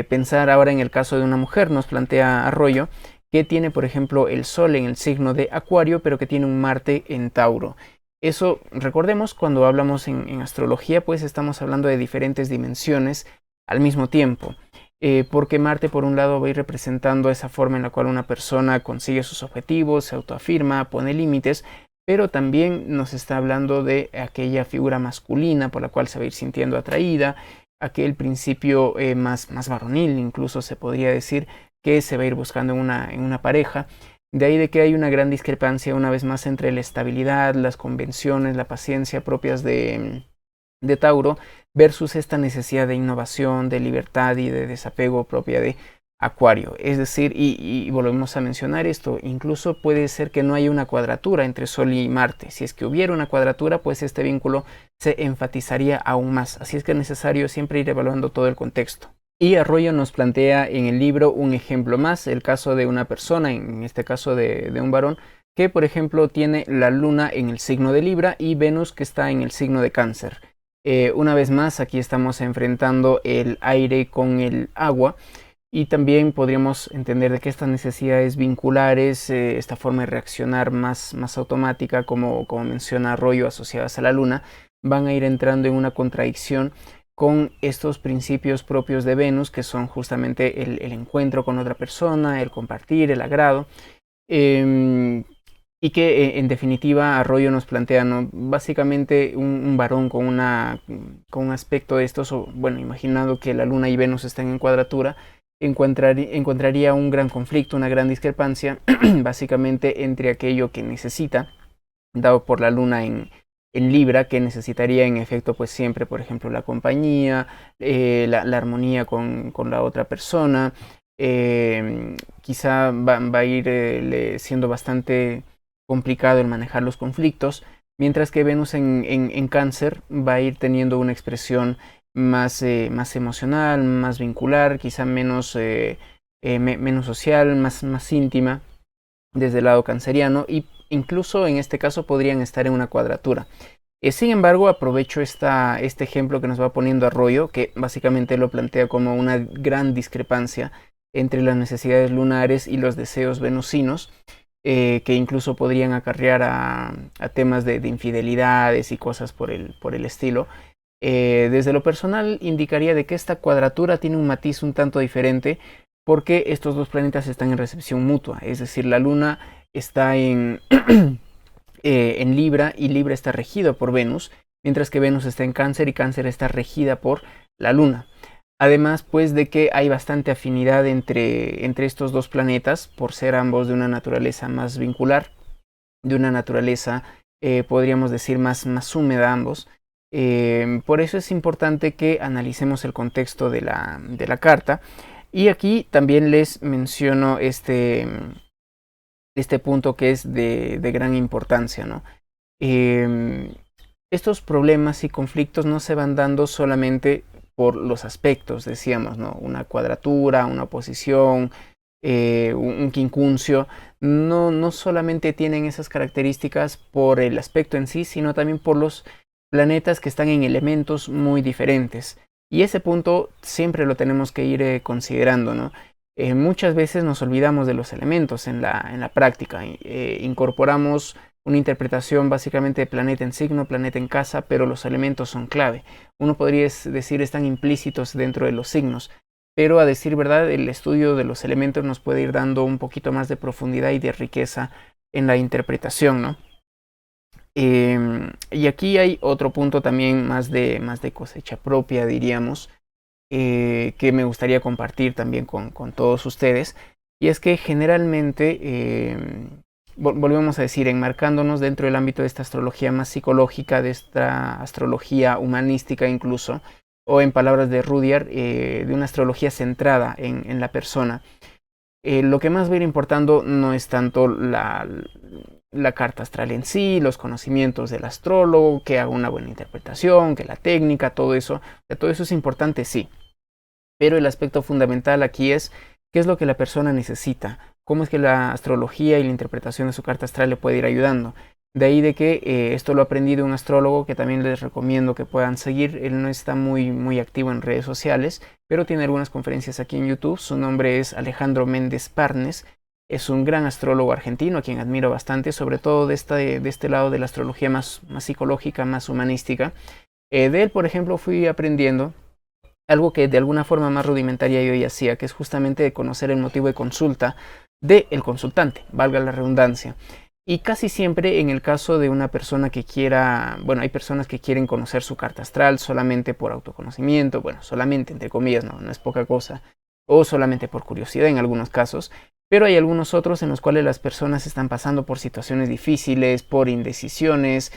pensar ahora en el caso de una mujer. Nos plantea Arroyo que tiene, por ejemplo, el Sol en el signo de Acuario, pero que tiene un Marte en Tauro. Eso, recordemos, cuando hablamos en astrología, pues estamos hablando de diferentes dimensiones al mismo tiempo. Porque Marte, por un lado, va a ir representando esa forma en la cual una persona consigue sus objetivos, se autoafirma, pone límites, pero también nos está hablando de aquella figura masculina por la cual se va a ir sintiendo atraída, aquel principio más varonil, incluso se podría decir, que se va a ir buscando en una pareja. De ahí de que hay una gran discrepancia una vez más entre la estabilidad, las convenciones, la paciencia propias de Tauro versus esta necesidad de innovación, de libertad y de desapego propia de Acuario. Es decir, y volvemos a mencionar esto, incluso puede ser que no haya una cuadratura entre Sol y Marte. Si es que hubiera una cuadratura, pues este vínculo se enfatizaría aún más. Así es que es necesario siempre ir evaluando todo el contexto. Y Arroyo nos plantea en el libro un ejemplo más, el caso de una persona, en este caso de un varón, que por ejemplo tiene la luna en el signo de Libra y Venus que está en el signo de Cáncer. Una vez más, aquí estamos enfrentando el aire con el agua y también podríamos entender de que estas necesidades vinculares, esta forma de reaccionar más automática, como menciona Arroyo, asociadas a la luna, van a ir entrando en una contradicción con estos principios propios de Venus, que son justamente el encuentro con otra persona, el compartir, el agrado. Y que en definitiva Arroyo nos plantea, ¿no? Básicamente un varón con un aspecto de estos, o bueno, imaginando que la Luna y Venus están en cuadratura, encontraría un gran conflicto, una gran discrepancia, básicamente entre aquello que necesita, dado por la Luna en Libra, que necesitaría en efecto pues siempre, por ejemplo, la compañía, la armonía con la otra persona, quizá va a ir siendo bastante complicado el manejar los conflictos, mientras que Venus en Cáncer va a ir teniendo una expresión más emocional, más vincular, quizá menos social, más íntima desde el lado canceriano, y incluso en este caso podrían estar en una cuadratura. Sin embargo, aprovecho este ejemplo que nos va poniendo Arroyo, que básicamente lo plantea como una gran discrepancia entre las necesidades lunares y los deseos venusinos, que incluso podrían acarrear a temas de infidelidades y cosas por el estilo. Desde lo personal indicaría de que esta cuadratura tiene un matiz un tanto diferente porque estos dos planetas están en recepción mutua, es decir, la Luna está en Libra y Libra está regido por Venus, mientras que Venus está en Cáncer y Cáncer está regida por la Luna. Además, pues de que hay bastante afinidad entre estos dos planetas, por ser ambos de una naturaleza más vincular, de una naturaleza, podríamos decir, más húmeda ambos. Por eso es importante que analicemos el contexto de la carta. Y aquí también les menciono este punto que es de gran importancia, ¿no? Estos problemas y conflictos no se van dando solamente por los aspectos, decíamos, ¿no? Una cuadratura, una oposición, un quincuncio, no solamente tienen esas características por el aspecto en sí, sino también por los planetas que están en elementos muy diferentes. Y ese punto siempre lo tenemos que ir considerando, ¿no? Muchas veces nos olvidamos de los elementos en la práctica. Incorporamos una interpretación básicamente de planeta en signo, planeta en casa, pero los elementos son clave. Uno podría decir están implícitos dentro de los signos, pero a decir verdad, el estudio de los elementos nos puede ir dando un poquito más de profundidad y de riqueza en la interpretación, ¿no? Y aquí hay otro punto también más de cosecha propia, diríamos, que me gustaría compartir también con todos ustedes, y es que generalmente volvemos a decir, enmarcándonos dentro del ámbito de esta astrología más psicológica, de esta astrología humanística incluso, o en palabras de Rudyard, de una astrología centrada en la persona. Lo que más va a ir importando no es tanto la carta astral en sí, los conocimientos del astrólogo, que haga una buena interpretación, que la técnica, todo eso es importante, sí. Pero el aspecto fundamental aquí es qué es lo que la persona necesita, cómo es que la astrología y la interpretación de su carta astral le puede ir ayudando. De ahí de que esto lo aprendí de un astrólogo que también les recomiendo que puedan seguir. Él no está muy activo en redes sociales, pero tiene algunas conferencias aquí en YouTube. Su nombre es Alejandro Méndez Parnes. Es un gran astrólogo argentino a quien admiro bastante, sobre todo de este lado de la astrología más psicológica, más humanística. De él, por ejemplo, fui aprendiendo algo que de alguna forma más rudimentaria yo ya hacía, que es justamente conocer el motivo de consulta del consultante, valga la redundancia. Y casi siempre en el caso de una persona que quiera, bueno, hay personas que quieren conocer su carta astral solamente por autoconocimiento, bueno, solamente entre comillas, no es poca cosa, o solamente por curiosidad en algunos casos, pero hay algunos otros en los cuales las personas están pasando por situaciones difíciles, por indecisiones,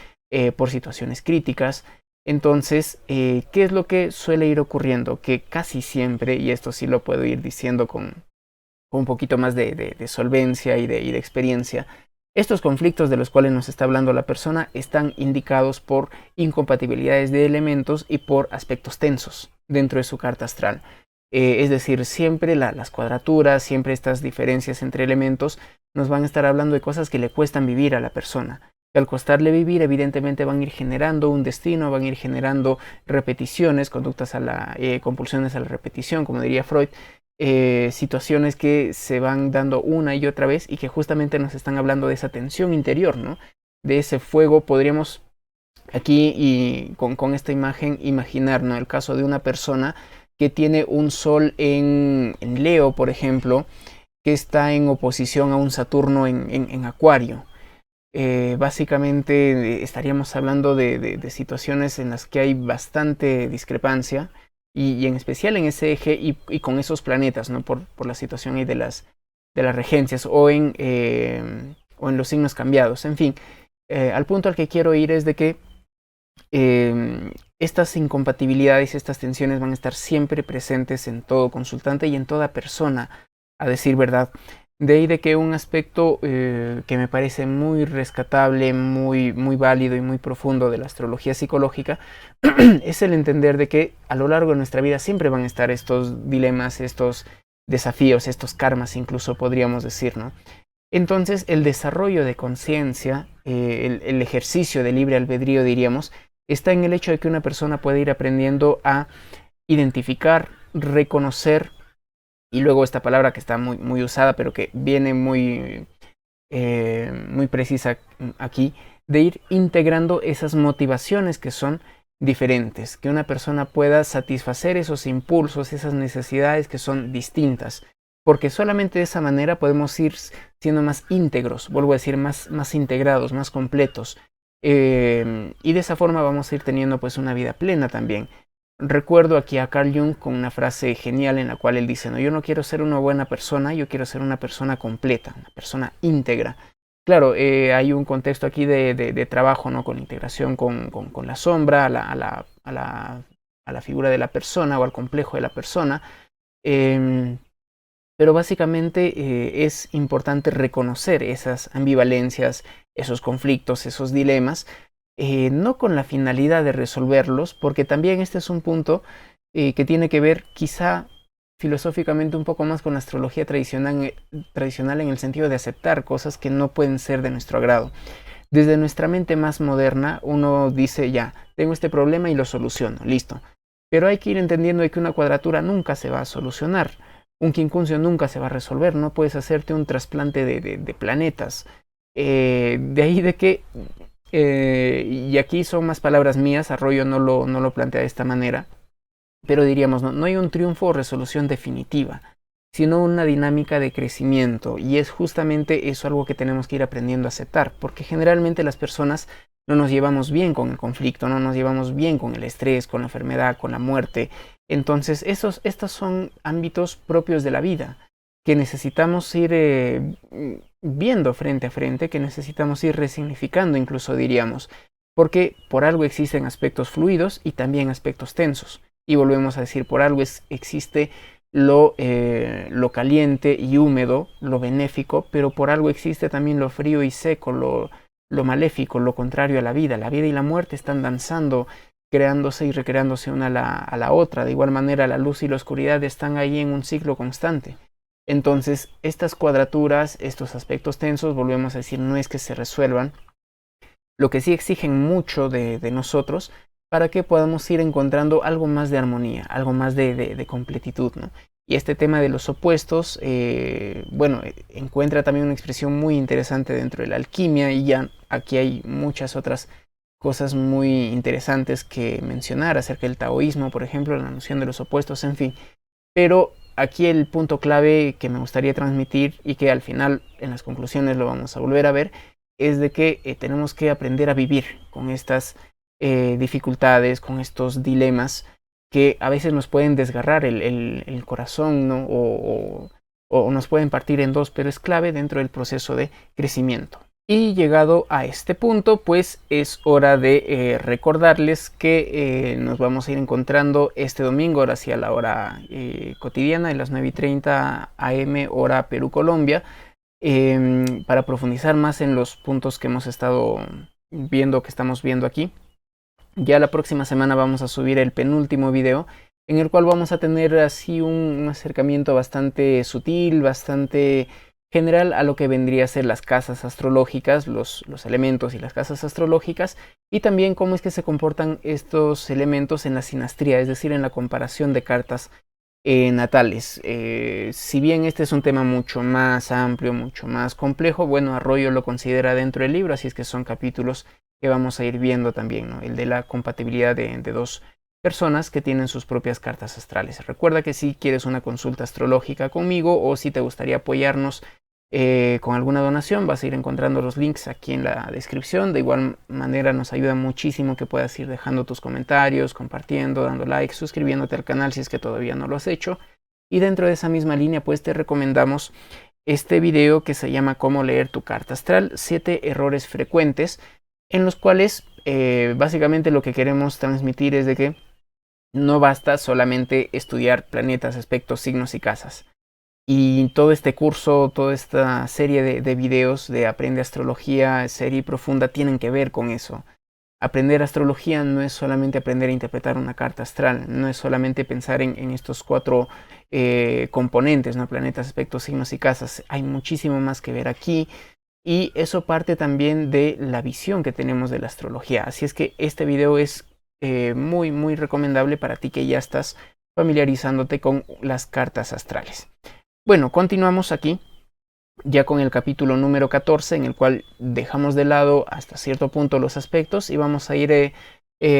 por situaciones críticas. Entonces, ¿qué es lo que suele ir ocurriendo? Que casi siempre, y esto sí lo puedo ir diciendo con un poquito más de solvencia y de experiencia, estos conflictos de los cuales nos está hablando la persona están indicados por incompatibilidades de elementos y por aspectos tensos dentro de su carta astral. Es decir, siempre las cuadraturas, siempre estas diferencias entre elementos nos van a estar hablando de cosas que le cuestan vivir a la persona. Que al costarle vivir, evidentemente van a ir generando un destino, van a ir generando repeticiones, conductas compulsiones a la repetición, como diría Freud, situaciones que se van dando una y otra vez y que justamente nos están hablando de esa tensión interior, ¿no? De ese fuego. Podríamos aquí y con esta imagen imaginar, ¿no?, el caso de una persona que tiene un sol en Leo, por ejemplo, que está en oposición a un Saturno en Acuario. Básicamente estaríamos hablando de situaciones en las que hay bastante discrepancia y en especial en ese eje y con esos planetas, ¿no? Por la situación ahí de las regencias o en los signos cambiados. En fin, al punto al que quiero ir es de que estas incompatibilidades, estas tensiones van a estar siempre presentes en todo consultante y en toda persona, a decir verdad. De ahí de que un aspecto que me parece muy rescatable, muy válido y muy profundo de la astrología psicológica es el entender de que a lo largo de nuestra vida siempre van a estar estos dilemas, estos desafíos, estos karmas incluso podríamos decir, ¿no? Entonces el desarrollo de conciencia, el ejercicio de libre albedrío diríamos, está en el hecho de que una persona puede ir aprendiendo a identificar, reconocer, y luego esta palabra que está muy usada, pero que viene muy precisa aquí, de ir integrando esas motivaciones que son diferentes, que una persona pueda satisfacer esos impulsos, esas necesidades que son distintas, porque solamente de esa manera podemos ir siendo más íntegros, vuelvo a decir, más integrados, más completos, y de esa forma vamos a ir teniendo pues una vida plena también. Recuerdo aquí a Carl Jung con una frase genial en la cual él dice, no, yo no quiero ser una buena persona, yo quiero ser una persona completa, una persona íntegra. Claro, hay un contexto aquí de trabajo, ¿no?, con integración con la sombra, a la figura de la persona o al complejo de la persona. Pero básicamente es importante reconocer esas ambivalencias, esos conflictos, esos dilemas, no con la finalidad de resolverlos, porque también este es un punto que tiene que ver quizá filosóficamente un poco más con la astrología tradicional en el sentido de aceptar cosas que no pueden ser de nuestro agrado. Desde nuestra mente más moderna uno dice, ya, tengo este problema y lo soluciono, listo. Pero hay que ir entendiendo de que una cuadratura nunca se va a solucionar, un quincuncio nunca se va a resolver, no puedes hacerte un trasplante de planetas. De ahí de que, y aquí son más palabras mías, Arroyo no lo plantea de esta manera, pero diríamos, no hay un triunfo o resolución definitiva, sino una dinámica de crecimiento, y es justamente eso algo que tenemos que ir aprendiendo a aceptar, porque generalmente las personas no nos llevamos bien con el conflicto, no nos llevamos bien con el estrés, con la enfermedad, con la muerte. Entonces estos son ámbitos propios de la vida que necesitamos ir viendo frente a frente, que necesitamos ir resignificando incluso diríamos, porque por algo existen aspectos fluidos y también aspectos tensos. Y volvemos a decir, por algo existe lo caliente y húmedo, lo benéfico, pero por algo existe también lo frío y seco, lo maléfico, lo contrario a la vida. La vida y la muerte están danzando, creándose y recreándose una a la otra. De igual manera, la luz y la oscuridad están ahí en un ciclo constante. Entonces, estas cuadraturas, estos aspectos tensos, volvemos a decir, no es que se resuelvan. Lo que sí exigen mucho de nosotros para que podamos ir encontrando algo más de armonía, algo más de completitud, ¿no? Y este tema de los opuestos, bueno, encuentra también una expresión muy interesante dentro de la alquimia, y ya aquí hay muchas otras cosas muy interesantes que mencionar acerca del taoísmo, por ejemplo, la noción de los opuestos, en fin. Pero aquí el punto clave que me gustaría transmitir, y que al final en las conclusiones lo vamos a volver a ver, es de que tenemos que aprender a vivir con estas dificultades, con estos dilemas que a veces nos pueden desgarrar el corazón, ¿no? O nos pueden partir en dos, pero es clave dentro del proceso de crecimiento. Y llegado a este punto, pues es hora de recordarles que nos vamos a ir encontrando este domingo, ahora sí a la hora cotidiana, de las 9:30 am, hora Perú-Colombia, para profundizar más en los puntos que hemos estado viendo, que estamos viendo aquí. Ya la próxima semana vamos a subir el penúltimo video, en el cual vamos a tener así un acercamiento bastante sutil, bastante general a lo que vendría a ser las casas astrológicas, los elementos y las casas astrológicas, y también cómo es que se comportan estos elementos en la sinastría, es decir, en la comparación de cartas natales. Si bien este es un tema mucho más amplio, mucho más complejo, bueno, Arroyo lo considera dentro del libro, así es que son capítulos que vamos a ir viendo también, ¿no? El de la compatibilidad de dos personas que tienen sus propias cartas astrales. Recuerda que si quieres una consulta astrológica conmigo, o si te gustaría apoyarnos con alguna donación, vas a ir encontrando los links aquí en la descripción. De igual manera nos ayuda muchísimo que puedas ir dejando tus comentarios, compartiendo, dando like, suscribiéndote al canal si es que todavía no lo has hecho. Y dentro de esa misma línea, pues te recomendamos este video que se llama Cómo leer tu carta astral, 7 errores frecuentes, en los cuales básicamente lo que queremos transmitir es de que no basta solamente estudiar planetas, aspectos, signos y casas. Y todo este curso, toda esta serie de videos de Aprende Astrología, serie profunda, tienen que ver con eso. Aprender astrología no es solamente aprender a interpretar una carta astral, no es solamente pensar en estos 4 componentes, ¿no? Planetas, aspectos, signos y casas. Hay muchísimo más que ver aquí, y eso parte también de la visión que tenemos de la astrología. Así es que este video es muy recomendable para ti que ya estás familiarizándote con las cartas astrales. Bueno, continuamos aquí ya con el capítulo número 14, en el cual dejamos de lado hasta cierto punto los aspectos y vamos a ir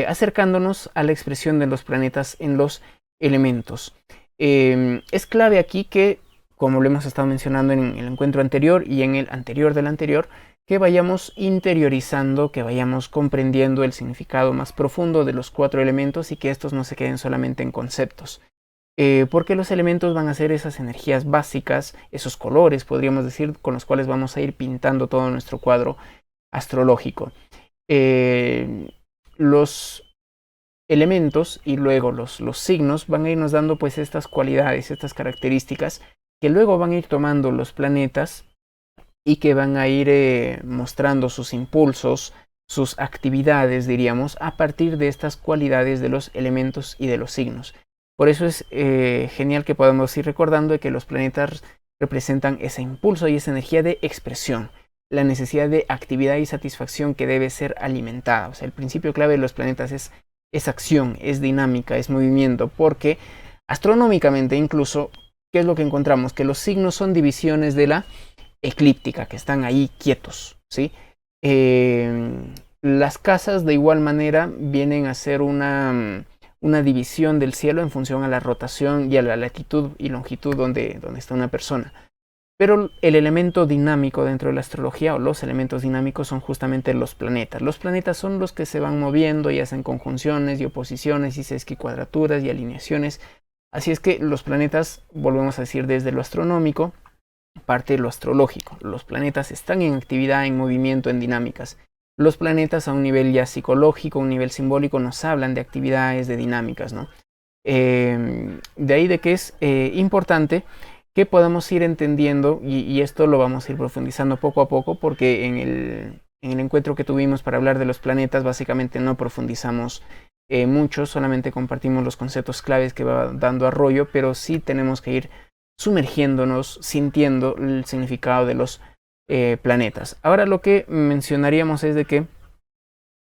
acercándonos a la expresión de los planetas en los elementos. Es clave aquí que, como lo hemos estado mencionando en el encuentro anterior y en el anterior del anterior, que vayamos interiorizando, que vayamos comprendiendo el significado más profundo de los 4 elementos, y que estos no se queden solamente en conceptos. Porque los elementos van a ser esas energías básicas, esos colores, podríamos decir, con los cuales vamos a ir pintando todo nuestro cuadro astrológico. Los elementos y luego los signos van a irnos dando pues estas cualidades, estas características, que luego van a ir tomando los planetas y que van a ir mostrando sus impulsos, sus actividades, diríamos, a partir de estas cualidades de los elementos y de los signos. Por eso es genial que podamos ir recordando de que los planetas representan ese impulso y esa energía de expresión, la necesidad de actividad y satisfacción que debe ser alimentada. O sea, el principio clave de los planetas es acción, es dinámica, es movimiento, porque astronómicamente incluso, ¿qué es lo que encontramos? Que los signos son divisiones de la eclíptica, que están ahí quietos, ¿sí? Las casas de igual manera vienen a ser una división del cielo en función a la rotación y a la latitud y longitud donde está una persona. Pero el elemento dinámico dentro de la astrología, o los elementos dinámicos, son justamente los planetas. Los planetas son los que se van moviendo y hacen conjunciones y oposiciones y sesquicuadraturas y alineaciones. Así es que los planetas, volvemos a decir, desde lo astronómico, parte de lo astrológico. Los planetas están en actividad, en movimiento, en dinámicas. Los planetas a un nivel ya psicológico, un nivel simbólico, nos hablan de actividades, de dinámicas, ¿no? De ahí de que es importante que podamos ir entendiendo, y esto lo vamos a ir profundizando poco a poco, porque en el encuentro que tuvimos para hablar de los planetas, básicamente no profundizamos mucho, solamente compartimos los conceptos claves que va dando Arroyo, pero sí tenemos que ir sumergiéndonos, sintiendo el significado de los planetas. Ahora lo que mencionaríamos es de que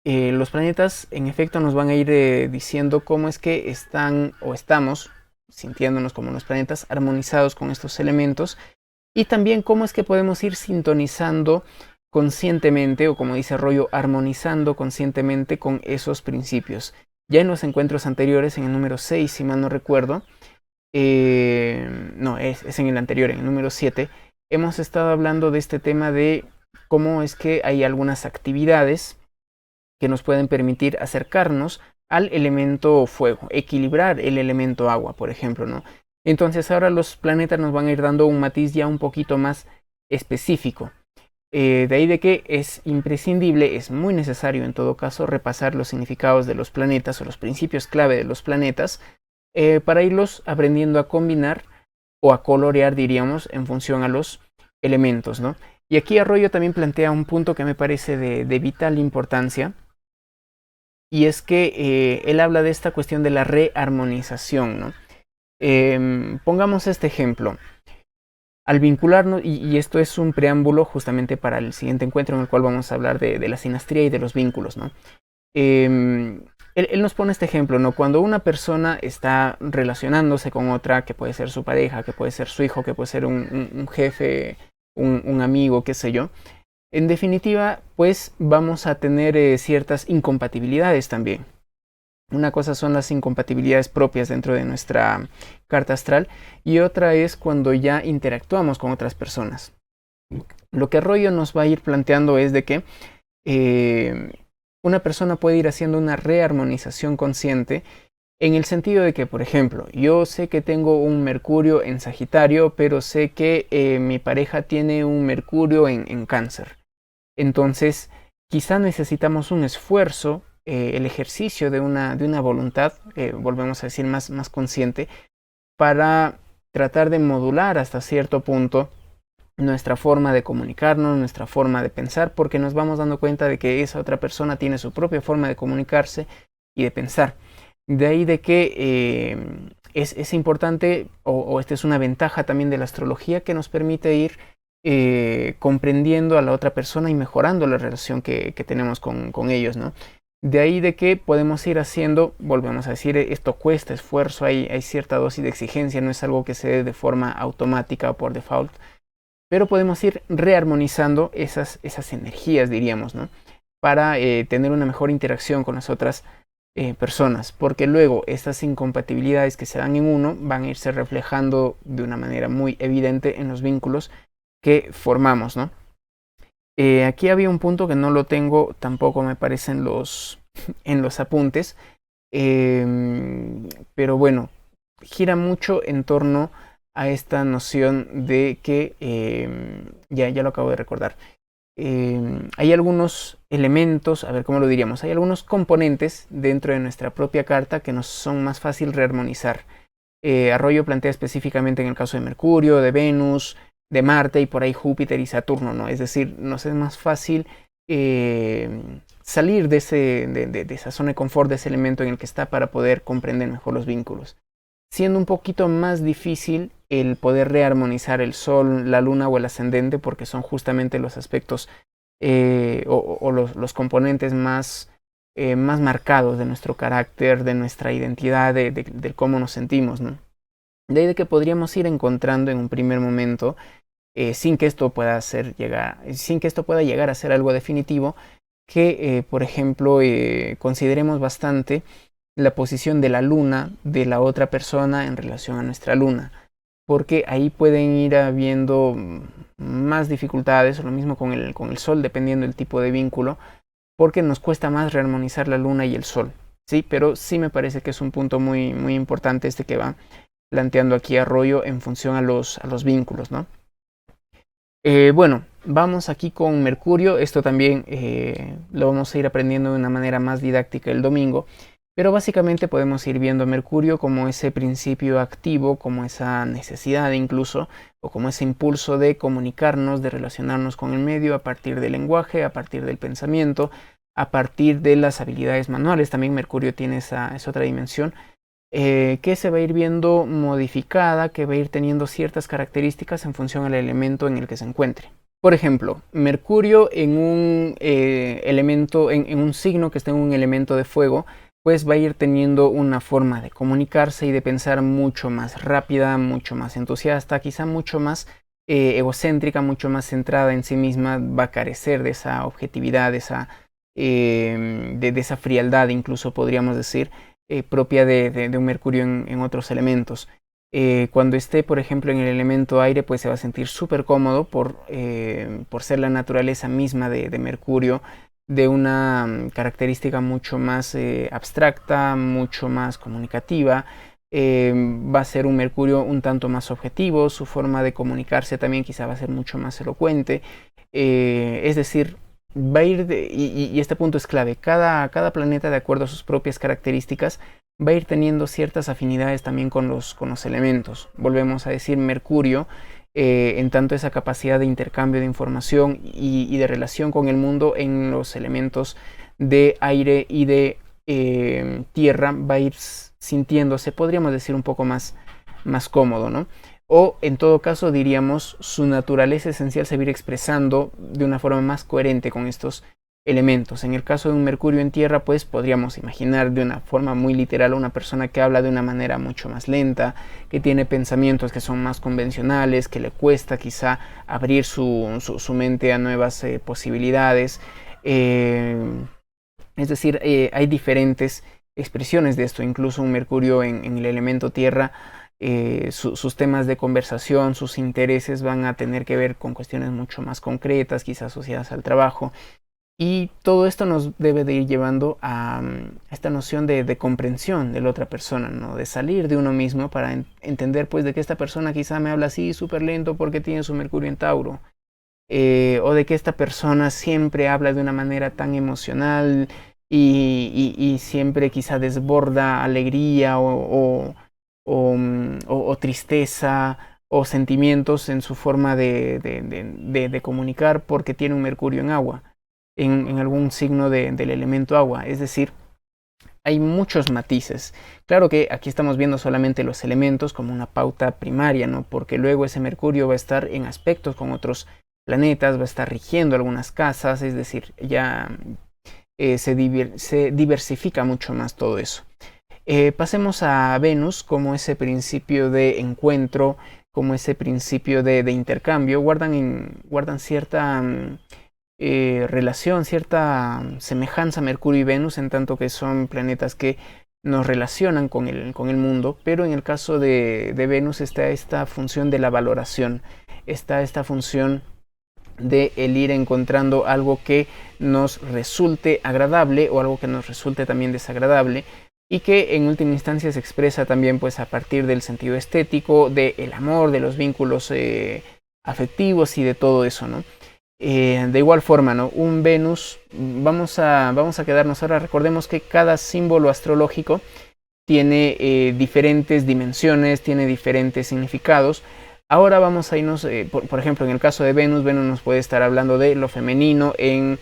los planetas en efecto nos van a ir diciendo cómo es que están o estamos, sintiéndonos como los planetas armonizados con estos elementos, y también cómo es que podemos ir sintonizando conscientemente, o como dice Arroyo, armonizando conscientemente con esos principios. Ya en los encuentros anteriores, en el número 6, si mal no recuerdo, no, es en el anterior, en el número 7, hemos estado hablando de este tema de cómo es que hay algunas actividades que nos pueden permitir acercarnos al elemento fuego, equilibrar el elemento agua, por ejemplo, ¿no? Entonces ahora los planetas nos van a ir dando un matiz ya un poquito más específico. De ahí de que es imprescindible, es muy necesario en todo caso, repasar los significados de los planetas o los principios clave de los planetas para irlos aprendiendo a combinar o a colorear, diríamos, en función a los elementos, ¿no? Y aquí Arroyo también plantea un punto que me parece de vital importancia, y es que él habla de esta cuestión de la rearmonización, ¿no? Pongamos este ejemplo. Al vincularnos, y esto es un preámbulo justamente para el siguiente encuentro en el cual vamos a hablar de la sinastría y de los vínculos, ¿no? Él nos pone este ejemplo, ¿no? Cuando una persona está relacionándose con otra, que puede ser su pareja, que puede ser su hijo, que puede ser un jefe, un amigo, qué sé yo, en definitiva, pues vamos a tener ciertas incompatibilidades también. Una cosa son las incompatibilidades propias dentro de nuestra carta astral, y otra es cuando ya interactuamos con otras personas. Lo que Arroyo nos va a ir planteando es de que una persona puede ir haciendo una rearmonización consciente, en el sentido de que, por ejemplo, yo sé que tengo un Mercurio en Sagitario, pero sé que mi pareja tiene un Mercurio en Cáncer. Entonces, quizá necesitamos un esfuerzo, el ejercicio de una voluntad, volvemos a decir, más consciente, para tratar de modular hasta cierto punto nuestra forma de comunicarnos, nuestra forma de pensar, porque nos vamos dando cuenta de que esa otra persona tiene su propia forma de comunicarse y de pensar. De ahí de que es importante, o esta es una ventaja también de la astrología, que nos permite ir comprendiendo a la otra persona y mejorando la relación que tenemos con ellos, ¿no? De ahí de que podemos ir haciendo, volvemos a decir, esto cuesta esfuerzo, hay cierta dosis de exigencia, no es algo que se dé de forma automática o por default, pero podemos ir rearmonizando esas energías, diríamos, ¿no? Para tener una mejor interacción con las otras personas, porque luego estas incompatibilidades que se dan en uno van a irse reflejando de una manera muy evidente en los vínculos que formamos, ¿no? Aquí había un punto que no lo tengo tampoco, me parece, en los apuntes, pero bueno, gira mucho en torno a esta noción de que, ya lo acabo de recordar, hay algunos elementos, a ver cómo lo diríamos, hay algunos componentes dentro de nuestra propia carta que nos son más fácil rearmonizar. Arroyo plantea específicamente en el caso de Mercurio, de Venus, de Marte y por ahí Júpiter y Saturno, ¿no? Es decir, nos es más fácil salir de esa zona de confort, de ese elemento en el que está, para poder comprender mejor los vínculos. Siendo un poquito más difícil el poder rearmonizar el Sol, la Luna o el ascendente, porque son justamente los aspectos o los componentes más marcados de nuestro carácter, de nuestra identidad, de cómo nos sentimos, ¿no? De ahí de que podríamos ir encontrando en un primer momento, sin que esto pueda llegar a ser algo definitivo, que por ejemplo consideremos bastante la posición de la luna de la otra persona en relación a nuestra luna, porque ahí pueden ir habiendo más dificultades, o lo mismo con el sol, dependiendo del tipo de vínculo, porque nos cuesta más rearmonizar la luna y el sol, ¿sí? Pero sí me parece que es un punto muy, muy importante este que va planteando aquí Arroyo en función a los vínculos, ¿no? Bueno, vamos aquí con Mercurio. Esto también lo vamos a ir aprendiendo de una manera más didáctica el domingo, pero básicamente podemos ir viendo a Mercurio como ese principio activo, como esa necesidad incluso, o como ese impulso de comunicarnos, de relacionarnos con el medio a partir del lenguaje, a partir del pensamiento, a partir de las habilidades manuales. También Mercurio tiene esa otra dimensión, que se va a ir viendo modificada, que va a ir teniendo ciertas características en función al elemento en el que se encuentre. Por ejemplo, Mercurio en un elemento, en un signo que esté en un elemento de fuego, pues va a ir teniendo una forma de comunicarse y de pensar mucho más rápida, mucho más entusiasta, quizá mucho más egocéntrica, mucho más centrada en sí misma, va a carecer de esa objetividad, de esa frialdad, incluso podríamos decir, propia de un Mercurio en otros elementos. Cuando esté, por ejemplo, en el elemento aire, pues se va a sentir súper cómodo por ser la naturaleza misma de Mercurio, de una característica mucho más abstracta, mucho más comunicativa. Va a ser un Mercurio un tanto más objetivo, su forma de comunicarse también quizá va a ser mucho más elocuente. Es decir, va a ir y este punto es clave, cada planeta, de acuerdo a sus propias características, va a ir teniendo ciertas afinidades también con los elementos. Volvemos a decir Mercurio, en tanto esa capacidad de intercambio de información y de relación con el mundo en los elementos de aire y de tierra, va a ir sintiéndose, podríamos decir, un poco más cómodo, ¿no? O en todo caso diríamos su naturaleza esencial se va a ir expresando de una forma más coherente con estos elementos. En el caso de un Mercurio en tierra, pues podríamos imaginar de una forma muy literal a una persona que habla de una manera mucho más lenta, que tiene pensamientos que son más convencionales, que le cuesta quizá abrir su mente a nuevas posibilidades. Es decir, hay diferentes expresiones de esto, incluso un Mercurio en el elemento tierra. Sus temas de conversación, sus intereses van a tener que ver con cuestiones mucho más concretas, quizás asociadas al trabajo. Y todo esto nos debe de ir llevando a esta noción de comprensión de la otra persona, ¿no? De salir de uno mismo para entender pues de que esta persona quizá me habla así súper lento porque tiene su Mercurio en Tauro. O de que esta persona siempre habla de una manera tan emocional y siempre quizá desborda alegría o tristeza o sentimientos en su forma de comunicar porque tiene un Mercurio en agua, en algún signo del elemento agua. Es decir, hay muchos matices. Claro que aquí estamos viendo solamente los elementos como una pauta primaria, ¿no? Porque luego ese Mercurio va a estar en aspectos con otros planetas, va a estar rigiendo algunas casas, es decir, ya se diversifica mucho más todo eso. Pasemos a Venus como ese principio de encuentro, como ese principio de intercambio. Guardan cierta relación, cierta semejanza Mercurio y Venus, en tanto que son planetas que nos relacionan con el mundo, pero en el caso de Venus está esta función de la valoración, está esta función de el ir encontrando algo que nos resulte agradable o algo que nos resulte también desagradable, y que en última instancia se expresa también pues a partir del sentido estético, del amor, de los vínculos afectivos y de todo eso, ¿no? De igual forma, ¿no? Un Venus, vamos a quedarnos ahora, recordemos que cada símbolo astrológico tiene diferentes dimensiones, tiene diferentes significados. Ahora vamos a irnos, por ejemplo, en el caso de Venus, Venus nos puede estar hablando de lo femenino en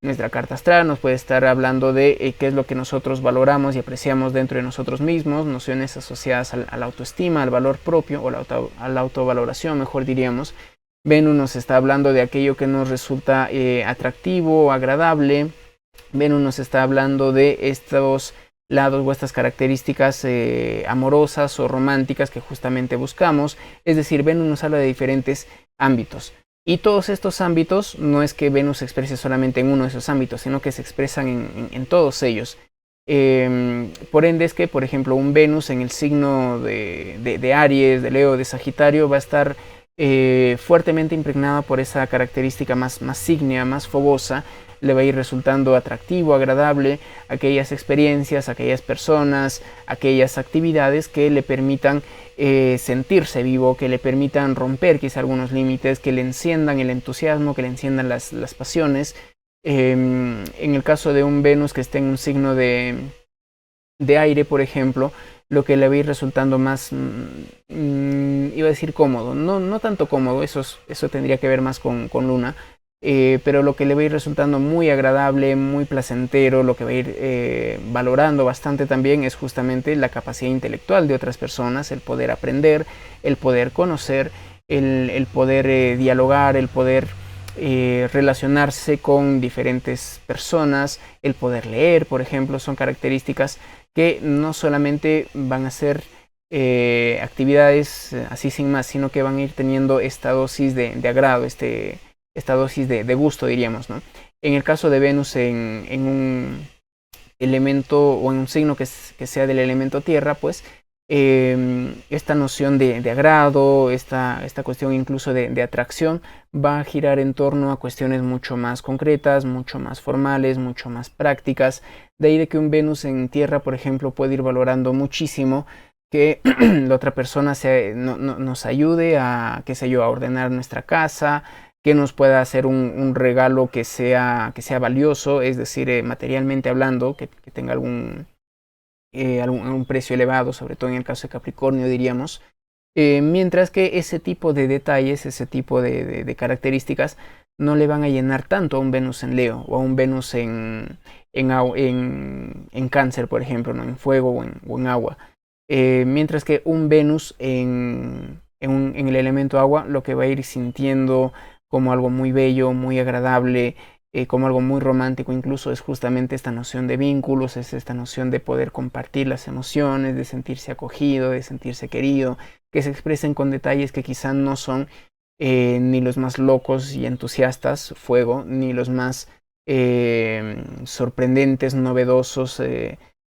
nuestra carta astral, nos puede estar hablando de qué es lo que nosotros valoramos y apreciamos dentro de nosotros mismos, nociones asociadas a la autoestima, al valor propio o a la autovaloración, mejor diríamos. Venus nos está hablando de aquello que nos resulta atractivo, agradable. Venus nos está hablando de estos lados o estas características amorosas o románticas que justamente buscamos. Es decir, Venus nos habla de diferentes ámbitos. Y todos estos ámbitos no es que Venus se exprese solamente en uno de esos ámbitos, sino que se expresan en todos ellos. Por ende es que, por ejemplo, un Venus en el signo de Aries, de Leo, de Sagitario va a estar fuertemente impregnada por esa característica más ígnea, más fogosa. Le va a ir resultando atractivo, agradable aquellas experiencias, aquellas personas, aquellas actividades que le permitan sentirse vivo, que le permitan romper quizá algunos límites, que le enciendan el entusiasmo, que le enciendan las pasiones. En el caso de un Venus que esté en un signo de aire, por ejemplo, lo que le va a ir resultando más, iba a decir cómodo, no tanto cómodo, eso tendría que ver más con Luna, pero lo que le va a ir resultando muy agradable, muy placentero, lo que va a ir valorando bastante también es justamente la capacidad intelectual de otras personas, el poder aprender, el poder conocer, el poder dialogar, el poder relacionarse con diferentes personas, el poder leer, por ejemplo, son características que no solamente van a ser actividades así sin más, sino que van a ir teniendo esta dosis de agrado, esta dosis de gusto, diríamos, ¿no? En el caso de Venus en un elemento o en un signo que sea del elemento tierra, pues esta noción de agrado, esta cuestión incluso de atracción va a girar en torno a cuestiones mucho más concretas, mucho más formales, mucho más prácticas. De ahí de que un Venus en tierra, por ejemplo, puede ir valorando muchísimo que la otra persona nos ayude a, qué sé yo, a ordenar nuestra casa, que nos pueda hacer un regalo que sea valioso, es decir, materialmente hablando, que tenga algún precio elevado, sobre todo en el caso de Capricornio, diríamos. Mientras que ese tipo de detalles, ese tipo de características, no le van a llenar tanto a un Venus en Leo o a un Venus en Cáncer, por ejemplo, ¿no? En fuego o en agua. Mientras que un Venus en el elemento agua lo que va a ir sintiendo como algo muy bello, muy agradable, como algo muy romántico incluso, es justamente esta noción de vínculos, es esta noción de poder compartir las emociones, de sentirse acogido, de sentirse querido, que se expresen con detalles que quizá no son ni los más locos y entusiastas, fuego, ni los más sorprendentes, novedosos,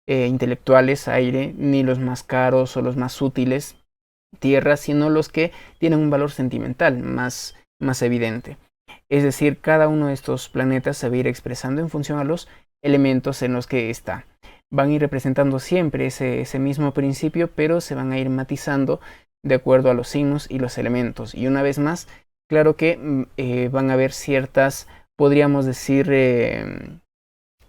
intelectuales, aire, ni los más caros o los más útiles, tierra, sino los que tienen un valor sentimental más evidente. Es decir, cada uno de estos planetas se va a ir expresando en función a los elementos en los que está. Van a ir representando siempre ese mismo principio, pero se van a ir matizando de acuerdo a los signos y los elementos. Y una vez más, claro que van a haber ciertas, podríamos decir,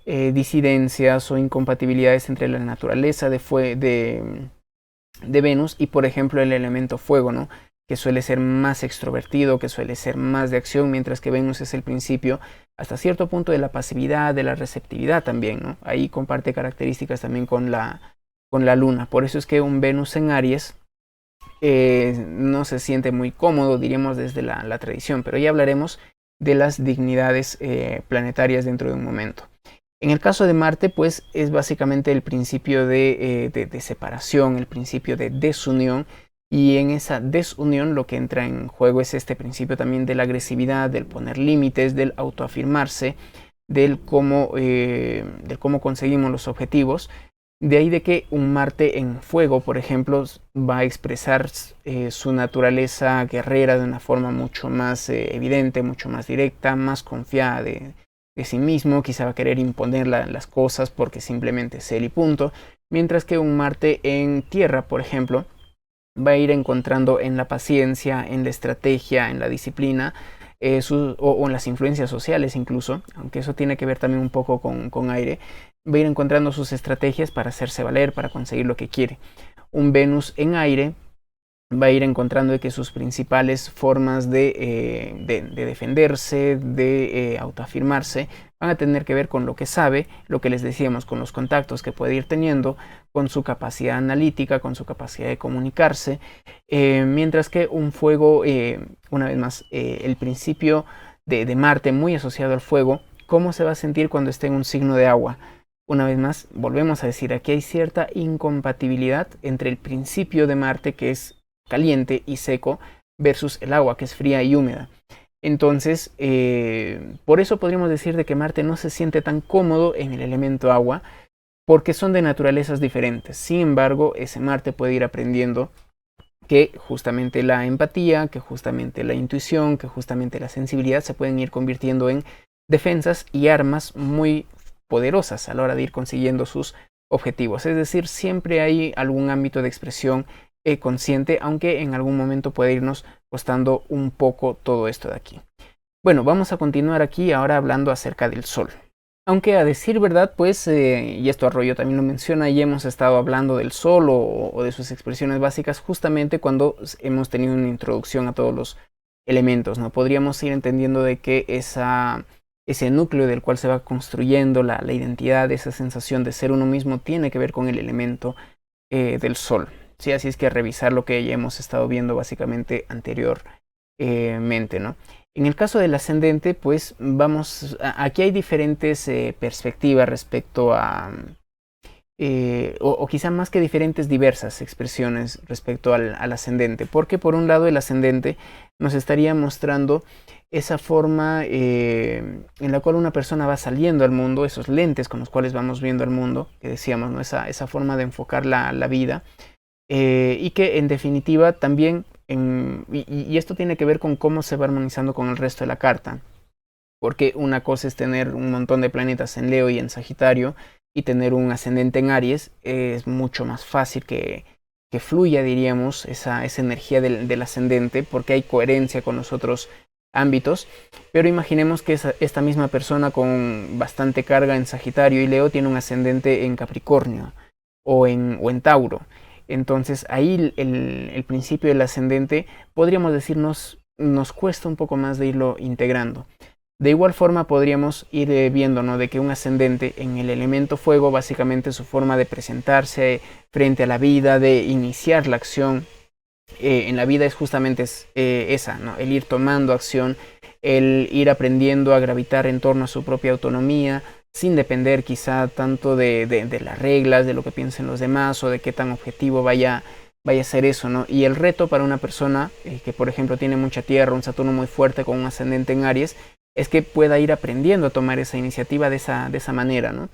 disidencias o incompatibilidades entre la naturaleza de Venus y, por ejemplo, el elemento fuego, ¿no? Que suele ser más extrovertido, que suele ser más de acción, mientras que Venus es el principio hasta cierto punto de la pasividad, de la receptividad también, ¿no? Ahí comparte características también con la Luna. Por eso es que un Venus en Aries no se siente muy cómodo, diríamos desde la tradición, pero ya hablaremos de las dignidades planetarias dentro de un momento. En el caso de Marte, pues es básicamente el principio de separación, el principio de desunión, y en esa desunión lo que entra en juego es este principio también de la agresividad, del poner límites, del autoafirmarse, del cómo conseguimos los objetivos. De ahí de que un Marte en fuego, por ejemplo, va a expresar su naturaleza guerrera de una forma mucho más evidente, mucho más directa, más confiada de sí mismo, quizá va a querer imponer las cosas porque simplemente es él y punto, mientras que un Marte en tierra, por ejemplo, va a ir encontrando en la paciencia, en la estrategia, en la disciplina, o en las influencias sociales incluso, aunque eso tiene que ver también un poco con aire, va a ir encontrando sus estrategias para hacerse valer, para conseguir lo que quiere. Un Venus en aire va a ir encontrando que sus principales formas de defenderse, de autoafirmarse, van a tener que ver con lo que sabe, lo que les decíamos, con los contactos que puede ir teniendo, con su capacidad analítica, con su capacidad de comunicarse, mientras que un fuego, una vez más, el principio de Marte muy asociado al fuego, ¿cómo se va a sentir cuando esté en un signo de agua? Una vez más, volvemos a decir, aquí hay cierta incompatibilidad entre el principio de Marte, que es caliente y seco, versus el agua, que es fría y húmeda. Entonces, por eso podríamos decir de que Marte no se siente tan cómodo en el elemento agua, porque son de naturalezas diferentes. Sin embargo, ese Marte puede ir aprendiendo que justamente la empatía, que justamente la intuición, que justamente la sensibilidad se pueden ir convirtiendo en defensas y armas muy poderosas a la hora de ir consiguiendo sus objetivos. Es decir, siempre hay algún ámbito de expresión consciente, aunque en algún momento puede irnos costando un poco todo esto de aquí. Bueno, vamos a continuar aquí ahora hablando acerca del Sol. Aunque a decir verdad, pues, y esto Arroyo también lo menciona, y hemos estado hablando del Sol o de sus expresiones básicas justamente cuando hemos tenido una introducción a todos los elementos, ¿no? Podríamos ir entendiendo de que ese núcleo del cual se va construyendo la identidad, esa sensación de ser uno mismo, tiene que ver con el elemento del Sol. ¿Sí? Así es que revisar lo que ya hemos estado viendo básicamente anteriormente, ¿no? En el caso del ascendente, pues aquí hay diferentes perspectivas respecto a, o quizá más que diferentes, diversas expresiones respecto al ascendente, porque por un lado el ascendente nos estaría mostrando esa forma en la cual una persona va saliendo al mundo, esos lentes con los cuales vamos viendo el mundo, que decíamos, ¿no? Esa forma de enfocar la vida, y que en definitiva también, y esto tiene que ver con cómo se va armonizando con el resto de la carta, porque una cosa es tener un montón de planetas en Leo y en Sagitario, y tener un ascendente en Aries es mucho más fácil que fluya, diríamos, esa energía del ascendente, porque hay coherencia con los otros ámbitos. Pero imaginemos que esta misma persona con bastante carga en Sagitario y Leo tiene un ascendente en Capricornio o en Tauro. Entonces ahí el principio del ascendente, podríamos decirnos, nos cuesta un poco más de irlo integrando. De igual forma podríamos ir viendo, ¿no?, de que un ascendente en el elemento fuego, básicamente su forma de presentarse frente a la vida, de iniciar la acción en la vida, es justamente esa, ¿no?, el ir tomando acción, el ir aprendiendo a gravitar en torno a su propia autonomía, sin depender quizá tanto de las reglas, de lo que piensen los demás o de qué tan objetivo vaya a ser eso, ¿no? Y el reto para una persona que, por ejemplo, tiene mucha tierra, un Saturno muy fuerte con un ascendente en Aries, es que pueda ir aprendiendo a tomar esa iniciativa de esa manera, ¿no?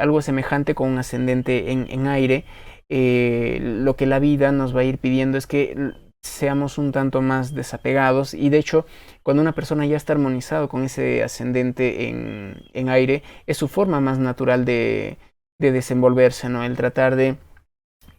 Algo semejante con un ascendente en aire, lo que la vida nos va a ir pidiendo es que seamos un tanto más desapegados, y de hecho cuando una persona ya está armonizado con ese ascendente en aire, es su forma más natural de desenvolverse, ¿no? El tratar de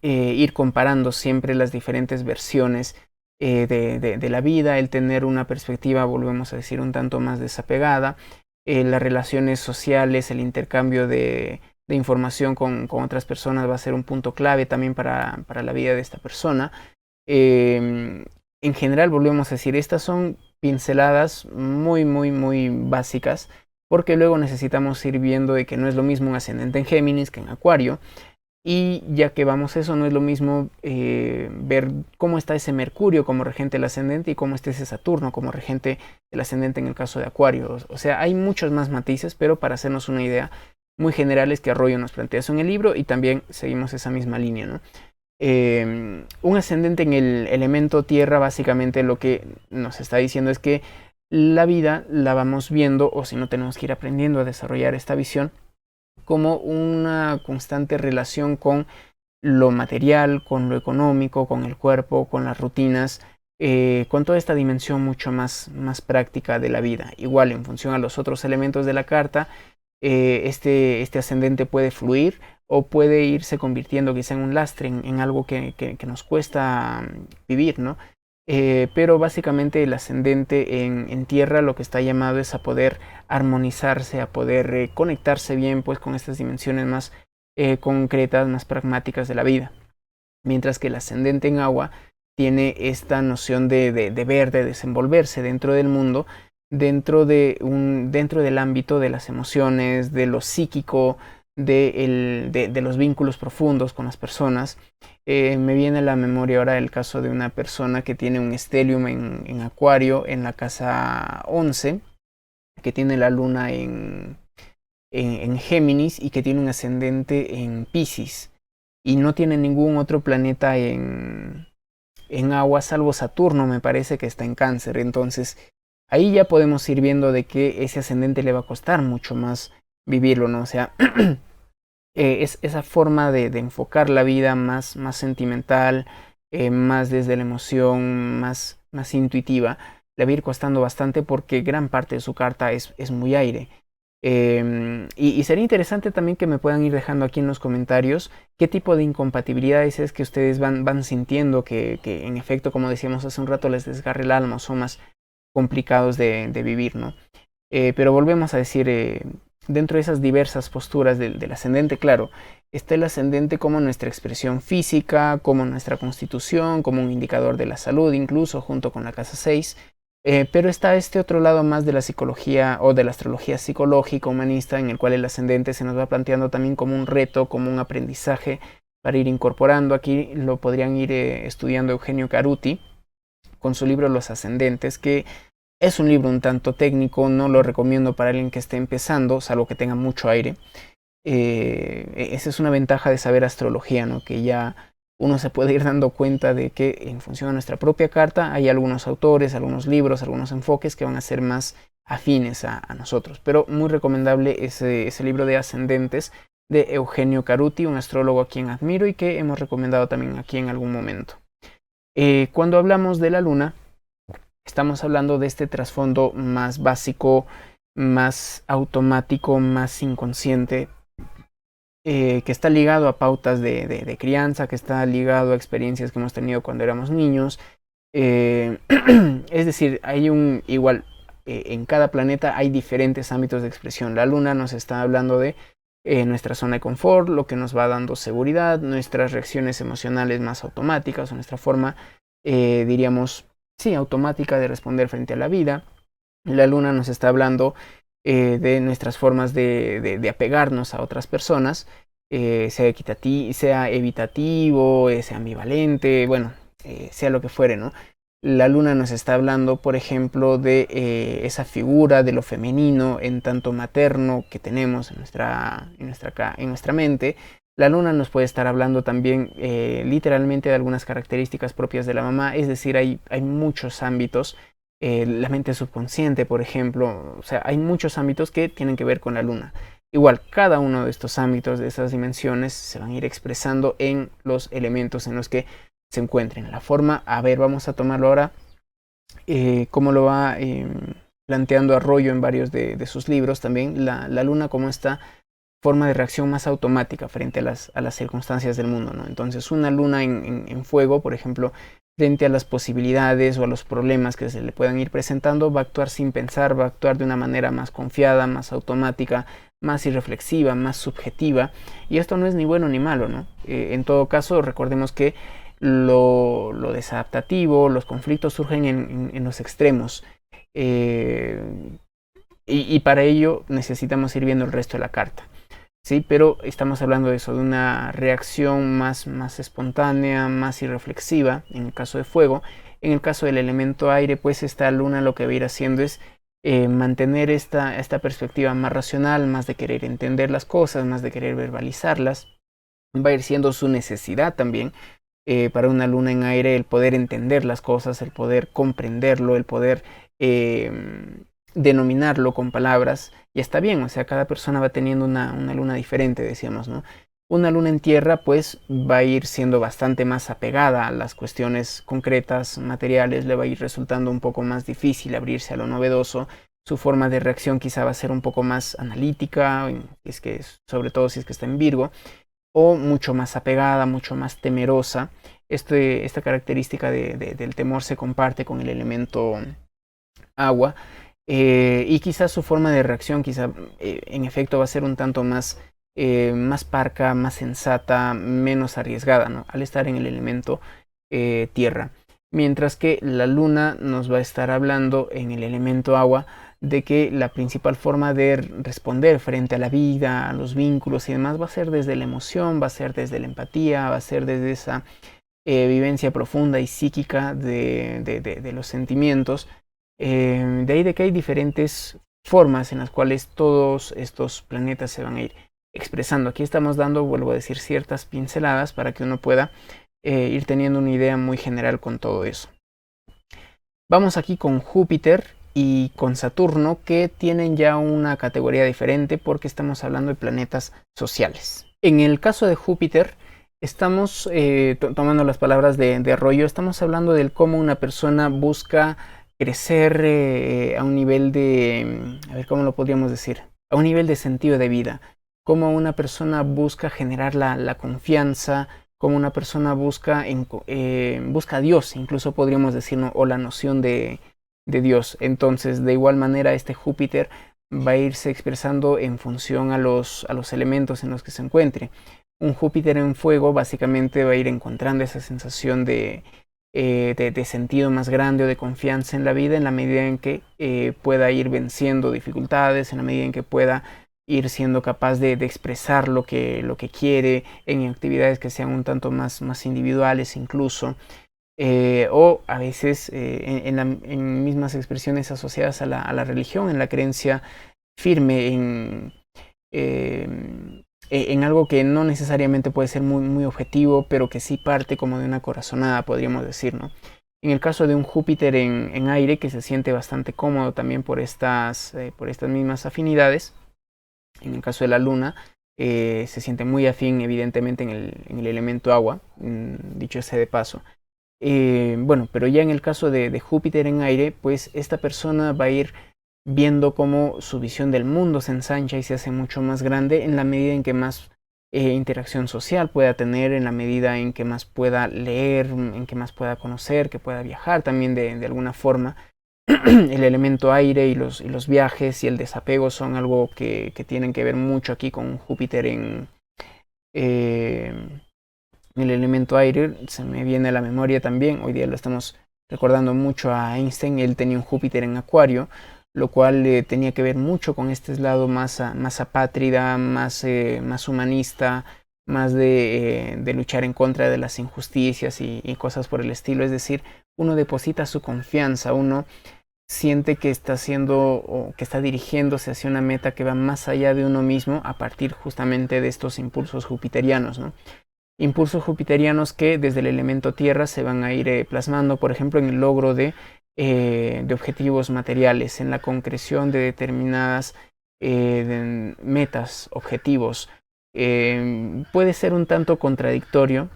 ir comparando siempre las diferentes versiones de la vida, el tener una perspectiva, volvemos a decir, un tanto más desapegada, las relaciones sociales, el intercambio de información con otras personas va a ser un punto clave también para la vida de esta persona. En general, volvemos a decir, estas son pinceladas muy, muy, muy básicas, porque luego necesitamos ir viendo de que no es lo mismo un ascendente en Géminis que en Acuario. Y ya que vamos a eso, no es lo mismo ver cómo está ese Mercurio como regente del ascendente y cómo está ese Saturno como regente del ascendente en el caso de Acuario. O sea, hay muchos más matices, pero para hacernos una idea muy general es que Arroyo nos plantea eso en el libro, y también seguimos esa misma línea, ¿no? Un ascendente en el elemento tierra, básicamente lo que nos está diciendo es que la vida la vamos viendo, o si no, tenemos que ir aprendiendo a desarrollar esta visión como una constante relación con lo material, con lo económico, con el cuerpo, con las rutinas, con toda esta dimensión mucho más práctica de la vida. Igual, en función a los otros elementos de la carta, este ascendente puede fluir o puede irse convirtiendo quizá en un lastre, en algo que nos cuesta vivir, ¿no? Pero básicamente el ascendente en tierra lo que está llamado es a poder armonizarse, a poder conectarse bien pues con estas dimensiones más concretas, más pragmáticas de la vida. Mientras que el ascendente en agua tiene esta noción de ver, de desenvolverse dentro del mundo, dentro del ámbito de las emociones, de lo psíquico, de los vínculos profundos con las personas. Me viene a la memoria ahora el caso de una persona que tiene un estelium en Acuario en la casa 11, que tiene la luna en Géminis y que tiene un ascendente en Piscis, y no tiene ningún otro planeta en agua salvo Saturno, me parece que está en Cáncer. Entonces ahí ya podemos ir viendo de que ese ascendente le va a costar mucho más vivirlo, ¿no? O sea, es esa forma de enfocar la vida más sentimental, más desde la emoción, más intuitiva, le va a ir costando bastante porque gran parte de su carta es muy aire. Y sería interesante también que me puedan ir dejando aquí en los comentarios qué tipo de incompatibilidades es que ustedes van sintiendo que en efecto, como decíamos hace un rato, les desgarre el alma o son más complicados de vivir, ¿no? Pero volvemos a decir, dentro de esas diversas posturas del ascendente, claro, está el ascendente como nuestra expresión física, como nuestra constitución, como un indicador de la salud, incluso junto con la casa 6. Pero está este otro lado más de la psicología o de la astrología psicológica humanista, en el cual el ascendente se nos va planteando también como un reto, como un aprendizaje para ir incorporando. Aquí lo podrían ir estudiando Eugenio Caruti con su libro Los Ascendentes, que Es un libro un tanto técnico, no lo recomiendo para alguien que esté empezando, salvo que tenga mucho aire. Esa es una ventaja de saber astrología, ¿no? Que ya uno se puede ir dando cuenta de que en función de nuestra propia carta hay algunos autores, algunos libros, algunos enfoques que van a ser más afines a nosotros. Pero muy recomendable ese libro de Ascendentes de Eugenio Caruti, un astrólogo a quien admiro y que hemos recomendado también aquí en algún momento. Cuando hablamos de la luna, estamos hablando de este trasfondo más básico, más automático, más inconsciente, que está ligado a pautas de crianza, que está ligado a experiencias que hemos tenido cuando éramos niños. Es decir, hay en cada planeta hay diferentes ámbitos de expresión. La luna nos está hablando de nuestra zona de confort, lo que nos va dando seguridad, nuestras reacciones emocionales más automáticas, o nuestra forma, diríamos, sí, automática de responder frente a la vida. La luna nos está hablando de nuestras formas de apegarnos a otras personas, sea evitativo, sea ambivalente, bueno, sea lo que fuere, ¿no? La luna nos está hablando, por ejemplo, de esa figura de lo femenino en tanto materno que tenemos en nuestra mente. La luna nos puede estar hablando también literalmente de algunas características propias de la mamá, es decir, hay muchos ámbitos. La mente subconsciente, por ejemplo, o sea, hay muchos ámbitos que tienen que ver con la luna. Igual, cada uno de estos ámbitos, de esas dimensiones, se van a ir expresando en los elementos en los que se encuentren. La forma, a ver, vamos a tomarlo ahora, como lo va planteando Arroyo en varios de sus libros también, la luna como esta forma de reacción más automática frente a las circunstancias del mundo, ¿no? Entonces, una luna en fuego, por ejemplo, frente a las posibilidades o a los problemas que se le puedan ir presentando, va a actuar sin pensar, va a actuar de una manera más confiada, más automática, más irreflexiva, más subjetiva, y esto no es ni bueno ni malo, ¿no? En todo caso, recordemos que lo desadaptativo, los conflictos surgen en los extremos, y para ello necesitamos ir viendo el resto de la carta. Sí, pero estamos hablando de eso, de una reacción más espontánea, más irreflexiva, en el caso de fuego. En el caso del elemento aire, pues esta luna lo que va a ir haciendo es mantener esta perspectiva más racional, más de querer entender las cosas, más de querer verbalizarlas. Va a ir siendo su necesidad también para una luna en aire el poder entender las cosas, el poder comprenderlo, el poder denominarlo con palabras, y está bien, o sea, cada persona va teniendo una luna diferente, decíamos, ¿no? Una luna en tierra pues va a ir siendo bastante más apegada a las cuestiones concretas, materiales, le va a ir resultando un poco más difícil abrirse a lo novedoso, su forma de reacción quizá va a ser un poco más analítica, sobre todo si es que está en Virgo, o mucho más apegada, mucho más temerosa. Esta característica del temor se comparte con el elemento agua, y quizás su forma de reacción en efecto va a ser un tanto más parca, más sensata, menos arriesgada, ¿no? Al estar en el elemento tierra. Mientras que la luna nos va a estar hablando en el elemento agua de que la principal forma de responder frente a la vida, a los vínculos y demás va a ser desde la emoción, va a ser desde la empatía, va a ser desde esa vivencia profunda y psíquica de los sentimientos. De ahí de que hay diferentes formas en las cuales todos estos planetas se van a ir expresando. Aquí estamos dando, vuelvo a decir, ciertas pinceladas para que uno pueda ir teniendo una idea muy general con todo eso. Vamos aquí con Júpiter y con Saturno, que tienen ya una categoría diferente porque estamos hablando de planetas sociales. En el caso de Júpiter, estamos tomando las palabras de Arroyo, estamos hablando de cómo una persona busca crecer a un nivel a ver, ¿cómo lo podríamos decir? A un nivel de sentido de vida. Cómo una persona busca generar la confianza, cómo una persona busca a Dios, incluso podríamos decir, ¿no? O la noción de Dios. Entonces, de igual manera, este Júpiter va a irse expresando en función a los elementos en los que se encuentre. Un Júpiter en fuego básicamente va a ir encontrando esa sensación de sentido más grande o de confianza en la vida en la medida en que pueda ir venciendo dificultades, en la medida en que pueda ir siendo capaz de expresar lo que quiere en actividades que sean un tanto más individuales incluso. o a veces en mismas expresiones asociadas a la religión, en la creencia firme en algo que no necesariamente puede ser muy objetivo, pero que sí parte como de una corazonada, podríamos decir, ¿no? En el caso de un Júpiter en aire, que se siente bastante cómodo también por estas mismas afinidades, en el caso de la Luna, se siente muy afín evidentemente en el elemento agua, dicho sea de paso. Bueno, pero ya en el caso de Júpiter en aire, pues esta persona va a ir viendo cómo su visión del mundo se ensancha y se hace mucho más grande en la medida en que más interacción social pueda tener, en la medida en que más pueda leer, en que más pueda conocer, que pueda viajar también de alguna forma. El elemento aire y los viajes y el desapego son algo que tienen que ver mucho aquí con Júpiter eh, el elemento aire. Se me viene a la memoria también, hoy día lo estamos recordando mucho a Einstein. Él tenía un Júpiter en Acuario, lo cual tenía que ver mucho con este lado más apátrida, más humanista, más de luchar en contra de las injusticias y cosas por el estilo. Es decir, uno deposita su confianza, uno siente que está haciendo o que está dirigiéndose hacia una meta que va más allá de uno mismo a partir justamente de estos impulsos jupiterianos, ¿no? Impulsos jupiterianos que desde el elemento tierra se van a ir plasmando, por ejemplo, en el logro de objetivos materiales, en la concreción de determinadas metas, objetivos. Puede ser un tanto contradictorio.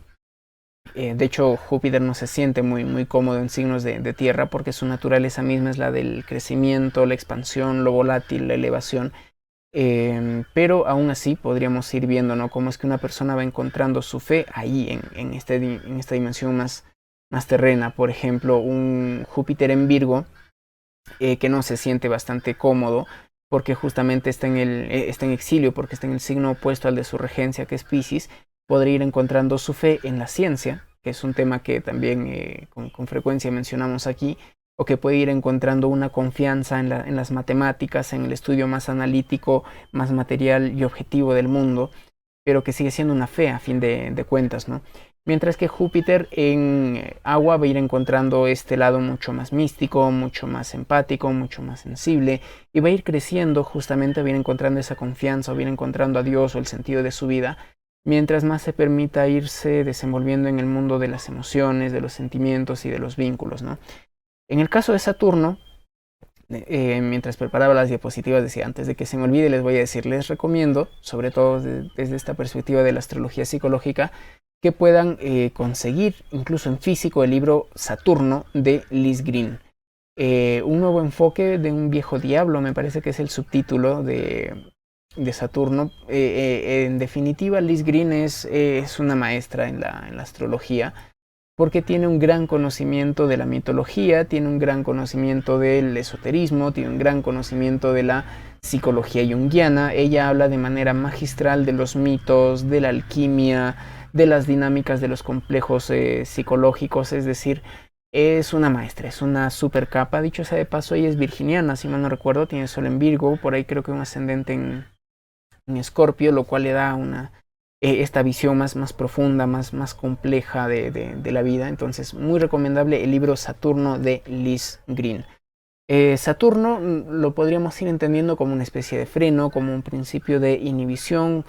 De hecho, Júpiter no se siente muy cómodo en signos de tierra porque su naturaleza misma es la del crecimiento, la expansión, lo volátil, la elevación. Pero aún así podríamos ir viendo, ¿no?, cómo es que una persona va encontrando su fe ahí, en esta dimensión más terrena. Por ejemplo, un Júpiter en Virgo que no se siente bastante cómodo porque justamente está en exilio, porque está en el signo opuesto al de su regencia, que es Piscis. Podría ir encontrando su fe en la ciencia, que es un tema que también con frecuencia mencionamos aquí, o que puede ir encontrando una confianza en las matemáticas, en el estudio más analítico, más material y objetivo del mundo, pero que sigue siendo una fe a fin de cuentas, ¿no? Mientras que Júpiter en agua va a ir encontrando este lado mucho más místico, mucho más empático, mucho más sensible, y va a ir creciendo, justamente va a ir encontrando esa confianza, va a ir encontrando a Dios o el sentido de su vida, mientras más se permita irse desenvolviendo en el mundo de las emociones, de los sentimientos y de los vínculos, ¿no? En el caso de Saturno, mientras preparaba las diapositivas decía, antes de que se me olvide les voy a decir, les recomiendo, sobre todo desde esta perspectiva de la astrología psicológica, que puedan conseguir incluso en físico el libro Saturno de Liz Green. Un nuevo enfoque de un viejo diablo, me parece que es el subtítulo de Saturno. En definitiva, Liz Green es una maestra en la astrología, porque tiene un gran conocimiento de la mitología, tiene un gran conocimiento del esoterismo, tiene un gran conocimiento de la psicología junguiana. Ella habla de manera magistral de los mitos, de la alquimia, de las dinámicas de los complejos psicológicos, es decir, es una maestra, es una super capa. Dicho sea de paso, ella es virginiana, si mal no recuerdo, tiene sol en Virgo, por ahí creo que un ascendente en Escorpio, lo cual le da esta visión más profunda, más compleja de la vida. Entonces, muy recomendable el libro Saturno de Liz Green. Saturno lo podríamos ir entendiendo como una especie de freno, como un principio de inhibición,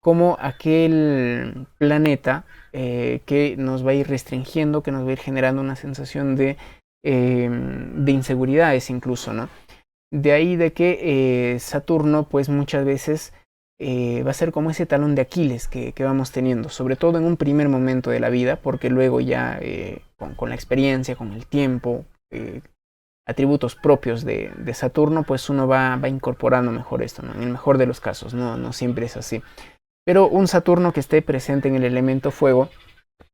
como aquel planeta que nos va a ir restringiendo, que nos va a ir generando una sensación de inseguridades incluso, ¿no? De ahí de que Saturno pues muchas veces va a ser como ese talón de Aquiles que vamos teniendo, sobre todo en un primer momento de la vida, porque luego ya con la experiencia, con el tiempo, atributos propios de Saturno, pues uno va incorporando mejor esto, ¿no? En el mejor de los casos, no siempre es así. Pero un Saturno que esté presente en el elemento fuego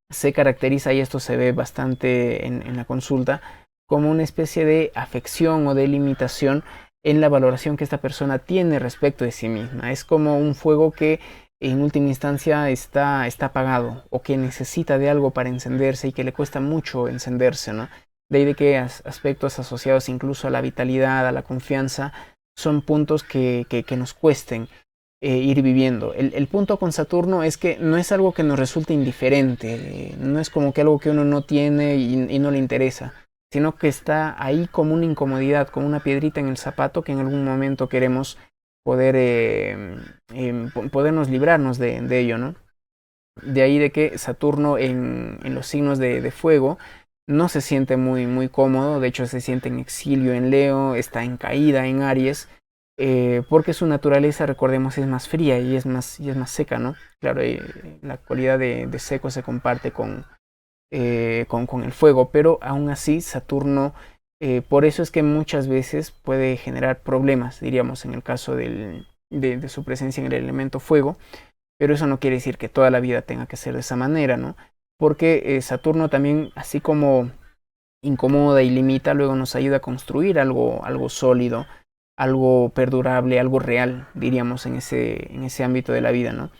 se caracteriza, y esto se ve bastante en la consulta, como una especie de afección o de limitación en la valoración que esta persona tiene respecto de sí misma. Es como un fuego que en última instancia está apagado, o que necesita de algo para encenderse y que le cuesta mucho encenderse, ¿no? De ahí de que aspectos asociados incluso a la vitalidad, a la confianza, son puntos que nos cuesten. ir viviendo. El punto con Saturno es que no es algo que nos resulte indiferente, no es como que algo que uno no tiene y no le interesa, sino que está ahí como una incomodidad, como una piedrita en el zapato que en algún momento queremos poder podernos librarnos de ello, ¿no? De ahí de que Saturno en los signos de fuego no se siente muy cómodo, de hecho se siente en exilio en Leo, está en caída en Aries, porque su naturaleza, recordemos, es más fría y es más seca, ¿no? Claro, la cualidad de seco se comparte con el fuego, pero aún así Saturno, por eso es que muchas veces puede generar problemas, diríamos, en el caso de su presencia en el elemento fuego, pero eso no quiere decir que toda la vida tenga que ser de esa manera, ¿no? Porque Saturno también, así como incomoda y limita, luego nos ayuda a construir algo sólido, algo perdurable, algo real, diríamos, en ese ámbito de la vida, ¿no?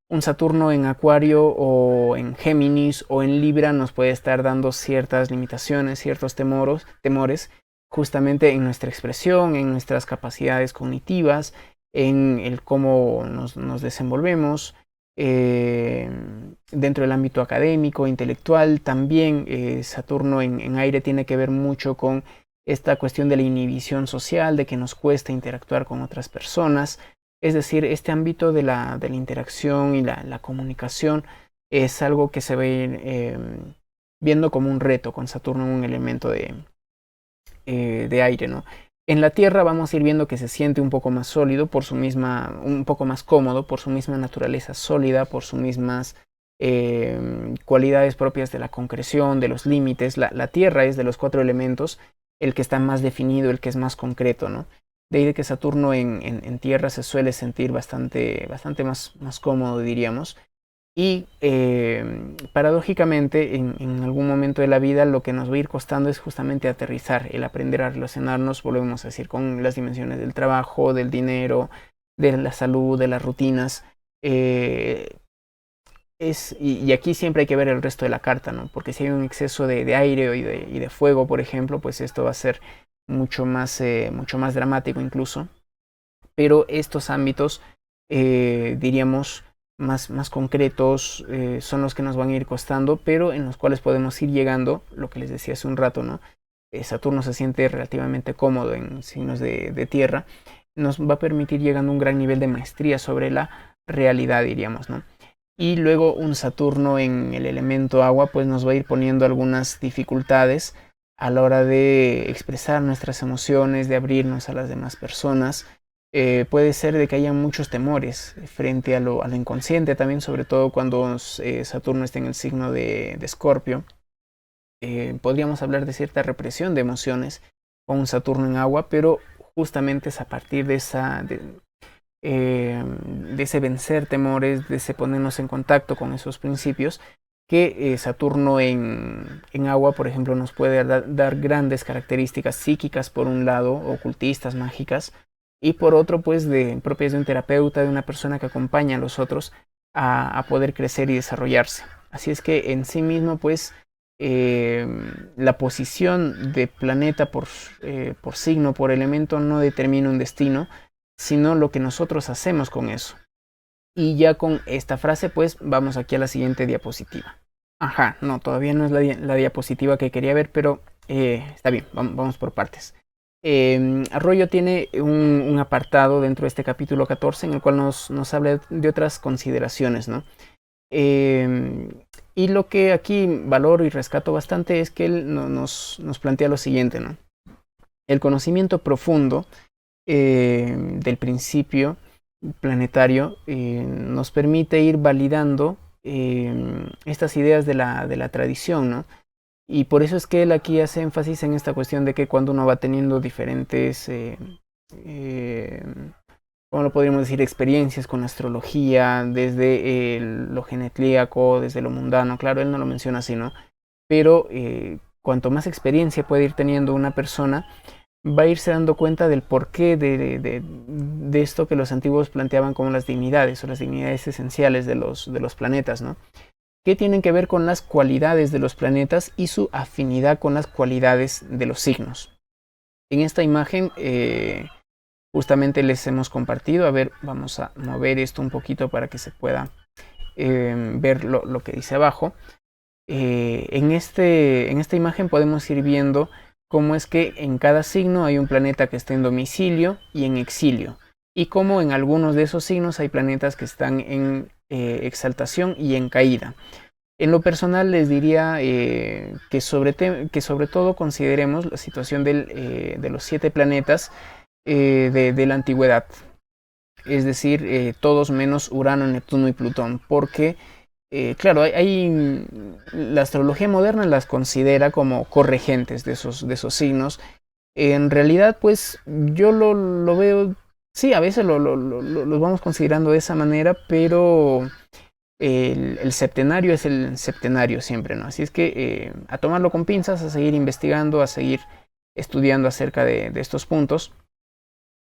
Un Saturno en Acuario o en Géminis o en Libra nos puede estar dando ciertas limitaciones, ciertos temores, justamente en nuestra expresión, en nuestras capacidades cognitivas, en el cómo nos desenvolvemos, dentro del ámbito académico, intelectual. También Saturno en aire tiene que ver mucho con esta cuestión de la inhibición social, de que nos cuesta interactuar con otras personas. Es decir, este ámbito de la interacción y la comunicación es algo que se ve viendo como un reto con Saturno en un elemento de aire, ¿no? En la Tierra vamos a ir viendo que se siente un poco más sólido por su misma, un poco más cómodo por su misma naturaleza sólida, por sus mismas cualidades propias de la concreción, de los límites. La Tierra es de los 4 elementos el que está más definido, el que es más concreto, ¿no? De ahí de que Saturno en Tierra se suele sentir bastante más cómodo, diríamos. Y paradójicamente, en algún momento de la vida, lo que nos va a ir costando es justamente aterrizar, el aprender a relacionarnos, volvemos a decir, con las dimensiones del trabajo, del dinero, de la salud, de las rutinas. Y aquí siempre hay que ver el resto de la carta, ¿no? Porque si hay un exceso de aire y de fuego, por ejemplo, pues esto va a ser mucho más dramático incluso. Pero estos ámbitos, diríamos, más concretos, son los que nos van a ir costando, pero en los cuales podemos ir llegando, lo que les decía hace un rato, ¿no? Saturno se siente relativamente cómodo en signos de tierra, nos va a permitir llegando a un gran nivel de maestría sobre la realidad, diríamos, ¿no? Y luego un Saturno en el elemento agua, pues nos va a ir poniendo algunas dificultades a la hora de expresar nuestras emociones, de abrirnos a las demás personas. Puede ser de que haya muchos temores frente a lo inconsciente, también sobre todo cuando Saturno está en el signo de Escorpio. Podríamos hablar de cierta represión de emociones con un Saturno en agua, pero justamente es a partir de ese vencer temores, de ese ponernos en contacto con esos principios, que Saturno en agua, por ejemplo, nos puede dar grandes características psíquicas, por un lado, ocultistas, mágicas, y por otro, pues, propias de un terapeuta, de una persona que acompaña a los otros a poder crecer y desarrollarse. Así es que en sí mismo, pues, la posición de planeta por signo, por elemento, no determina un destino, sino lo que nosotros hacemos con eso. Y ya con esta frase, pues, vamos aquí a la siguiente diapositiva. Ajá, no, todavía no es la diapositiva que quería ver, pero está bien, vamos por partes. Arroyo tiene un apartado dentro de este capítulo 14 en el cual nos habla de otras consideraciones, ¿no? Y lo que aquí valoro y rescato bastante es que él nos plantea lo siguiente, ¿no? El conocimiento profundo del principio planetario nos permite ir validando estas ideas de la tradición, ¿no? Y por eso es que él aquí hace énfasis en esta cuestión de que cuando uno va teniendo diferentes, ¿cómo lo podríamos decir?, experiencias con la astrología, desde lo genetlíaco, desde lo mundano, claro, él no lo menciona así, ¿no? Pero cuanto más experiencia puede ir teniendo una persona, va a irse dando cuenta del porqué de esto que los antiguos planteaban como las divinidades o las divinidades esenciales de los planetas, ¿no? Que tienen que ver con las cualidades de los planetas y su afinidad con las cualidades de los signos. En esta imagen justamente les hemos compartido. A ver, vamos a mover esto un poquito para que se pueda ver lo que dice abajo. En esta imagen podemos ir viendo cómo es que en cada signo hay un planeta que está en domicilio y en exilio, y cómo en algunos de esos signos hay planetas que están en exaltación y en caída. En lo personal les diría que sobre todo consideremos la situación de los 7 planetas de la antigüedad, es decir, todos menos Urano, Neptuno y Plutón, porque claro, la astrología moderna las considera como corregentes de esos signos. En realidad, pues yo lo veo, sí, a veces lo vamos considerando de esa manera, pero el septenario es el septenario siempre, ¿no? Así es que a tomarlo con pinzas, a seguir investigando, a seguir estudiando acerca de estos puntos,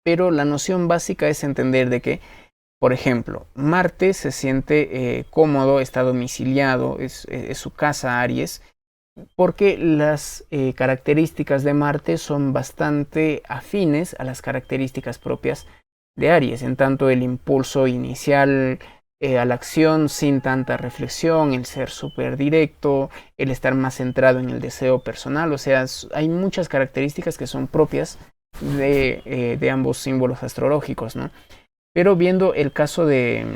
pero la noción básica es entender de que, por ejemplo, Marte se siente cómodo, está domiciliado, es su casa Aries, porque las características de Marte son bastante afines a las características propias de Aries, en tanto el impulso inicial a la acción sin tanta reflexión, el ser súper directo, el estar más centrado en el deseo personal, o sea, hay muchas características que son propias de ambos símbolos astrológicos, ¿no? Pero viendo el caso de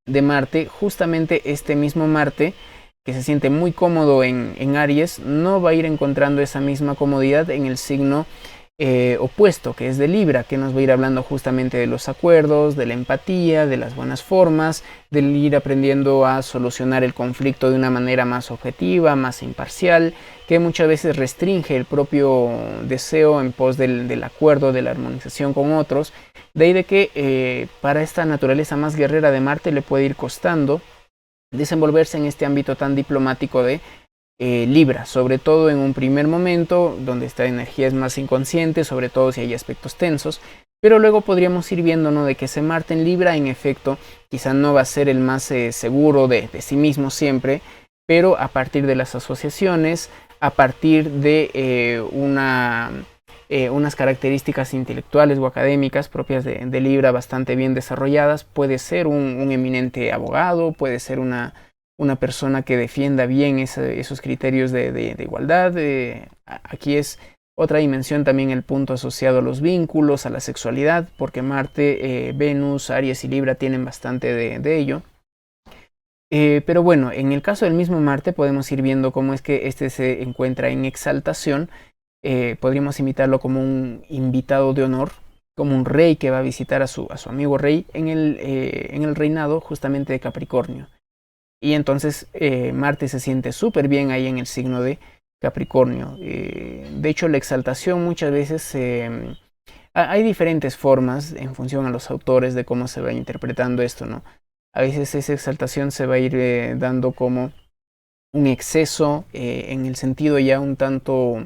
Marte, justamente este mismo Marte, que se siente muy cómodo en Aries, no va a ir encontrando esa misma comodidad en el signo opuesto, que es de Libra, que nos va a ir hablando justamente de los acuerdos, de la empatía, de las buenas formas, del ir aprendiendo a solucionar el conflicto de una manera más objetiva, más imparcial, que muchas veces restringe el propio deseo en pos del acuerdo, de la armonización con otros. De ahí de que para esta naturaleza más guerrera de Marte le puede ir costando desenvolverse en este ámbito tan diplomático de Libra, sobre todo en un primer momento donde esta energía es más inconsciente, sobre todo si hay aspectos tensos, pero luego podríamos ir viendo, ¿no?, de que ese Marte en Libra en efecto quizá no va a ser el más seguro de sí mismo siempre, pero a partir de las asociaciones, a partir de unas características intelectuales o académicas propias de Libra bastante bien desarrolladas, puede ser un eminente abogado, puede ser una persona que defienda bien esos criterios de igualdad. Aquí es otra dimensión también el punto asociado a los vínculos, a la sexualidad, porque Marte, Venus, Aries y Libra tienen bastante de ello. Pero bueno, en el caso del mismo Marte podemos ir viendo cómo es que este se encuentra en exaltación. Podríamos imitarlo como un invitado de honor, como un rey que va a visitar a su amigo rey en el reinado justamente de Capricornio. Y entonces Marte se siente súper bien ahí en el signo de Capricornio. De hecho, la exaltación muchas veces hay diferentes formas en función a los autores de cómo se va interpretando esto, ¿no? A veces esa exaltación se va a ir dando como un exceso en el sentido ya un tanto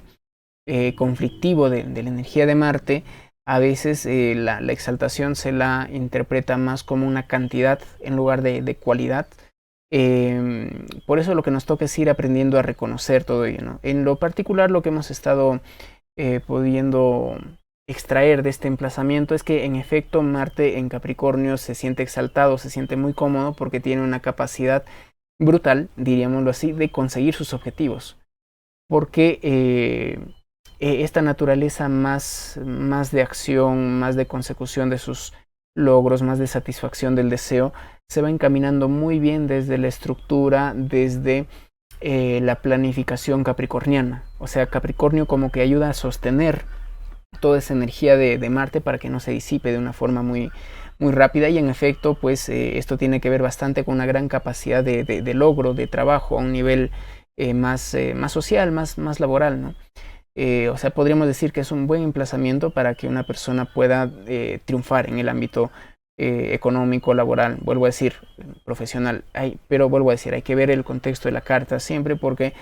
conflictivo de la energía de Marte. A veces la exaltación se la interpreta más como una cantidad en lugar de cualidad. Por eso lo que nos toca es ir aprendiendo a reconocer todo ello, ¿no? En lo particular, lo que hemos estado pudiendo extraer de este emplazamiento es que en efecto Marte en Capricornio se siente exaltado, se siente muy cómodo porque tiene una capacidad brutal, diríamoslo así, de conseguir sus objetivos. Porque esta naturaleza más de acción, más de consecución de sus logros, más de satisfacción del deseo, se va encaminando muy bien desde la estructura, desde la planificación capricorniana. O sea, Capricornio como que ayuda a sostener toda esa energía de Marte para que no se disipe de una forma muy rápida, y en efecto pues esto tiene que ver bastante con una gran capacidad de logro, de trabajo a un nivel más social, más laboral, ¿no? O sea, podríamos decir que es un buen emplazamiento para que una persona pueda triunfar en el ámbito económico, laboral, vuelvo a decir, profesional. Pero vuelvo a decir, hay que ver el contexto de la carta siempre, porque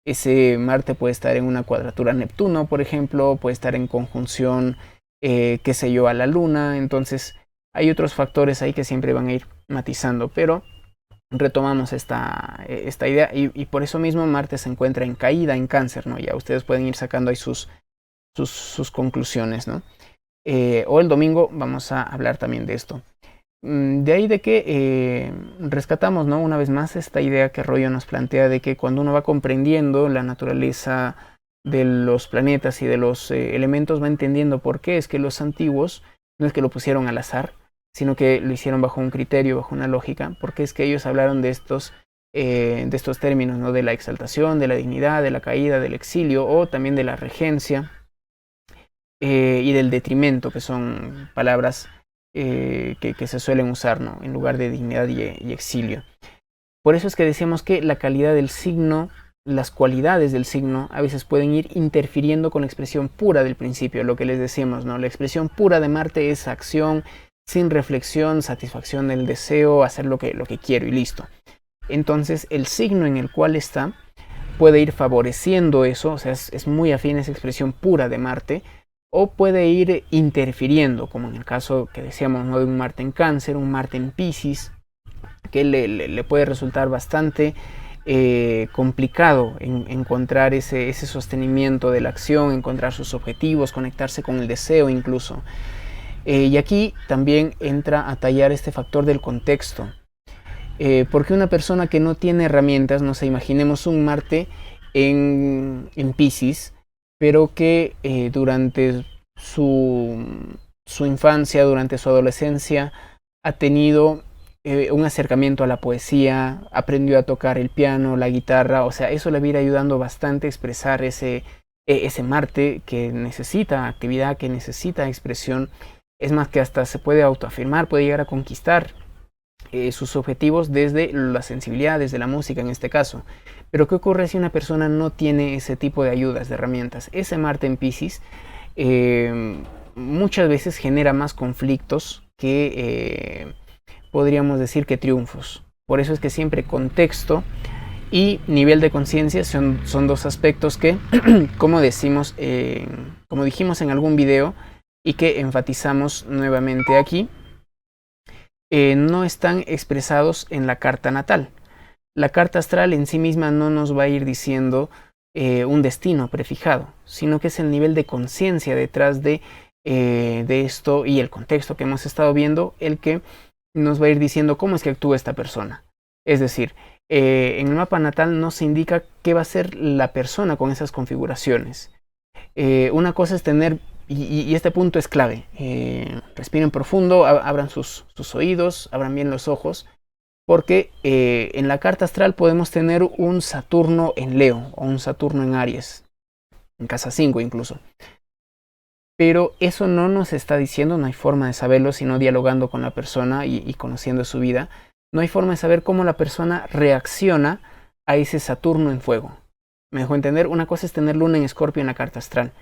ese Marte puede estar en una cuadratura a Neptuno, por ejemplo, puede estar en conjunción, qué sé yo, a la Luna. Entonces hay otros factores ahí que siempre van a ir matizando, pero retomamos esta idea y por eso mismo Marte se encuentra en caída en Cáncer, ¿no? Ya ustedes pueden ir sacando ahí sus conclusiones, ¿no? o el domingo vamos a hablar también de esto. De ahí de que rescatamos, ¿no?, una vez más esta idea que Arroyo nos plantea de que cuando uno va comprendiendo la naturaleza de los planetas y de los elementos, va entendiendo por qué es que los antiguos no es que lo pusieron al azar, sino que lo hicieron bajo un criterio, bajo una lógica, porque es que ellos hablaron de estos términos, ¿no?, de la exaltación, de la dignidad, de la caída, del exilio o también de la regencia y del detrimento, que son palabras que se suelen usar, ¿no?, en lugar de dignidad y exilio. Por eso es que decíamos que la calidad del signo, las cualidades del signo, a veces pueden ir interfiriendo con la expresión pura del principio, lo que les decíamos, ¿no? La expresión pura de Marte es acción, sin reflexión, satisfacción del deseo, hacer lo que quiero y listo. Entonces, el signo en el cual está puede ir favoreciendo eso, o sea, es muy afín a esa expresión pura de Marte, o puede ir interfiriendo, como en el caso que decíamos, ¿no?, de un Marte en Cáncer, un Marte en Piscis, que le puede resultar bastante complicado encontrar ese sostenimiento de la acción, encontrar sus objetivos, conectarse con el deseo incluso. Y aquí también entra a tallar este factor del contexto. Porque una persona que no tiene herramientas, no sé, imaginemos un Marte en Piscis, pero que durante su infancia, durante su adolescencia, ha tenido un acercamiento a la poesía, aprendió a tocar el piano, la guitarra, o sea, eso le va a ir ayudando bastante a expresar ese Marte que necesita actividad, que necesita expresión. Es más, que hasta se puede autoafirmar, puede llegar a conquistar sus objetivos desde la sensibilidad, desde la música en este caso. Pero ¿qué ocurre si una persona no tiene ese tipo de ayudas, de herramientas? Ese Marte en Piscis muchas veces genera más conflictos que podríamos decir que triunfos. Por eso es que siempre contexto y nivel de conciencia son dos aspectos que, como dijimos en algún video y que enfatizamos nuevamente aquí, no están expresados en la carta natal. La carta astral en sí misma no nos va a ir diciendo un destino prefijado, sino que es el nivel de conciencia detrás de esto y el contexto que hemos estado viendo el que nos va a ir diciendo cómo es que actúa esta persona. Es decir, en el mapa natal no se indica qué va a ser la persona con esas configuraciones. Una cosa es tener, y este punto es clave, respiren profundo, abran sus oídos, abran bien los ojos, porque en la carta astral podemos tener un Saturno en Leo o un Saturno en Aries, en casa 5 incluso. Pero eso no nos está diciendo, no hay forma de saberlo, sino dialogando con la persona y conociendo su vida. No hay forma de saber cómo la persona reacciona a ese Saturno en fuego. ¿Me dejo entender? Una cosa es tener Luna en Escorpio en la carta astral,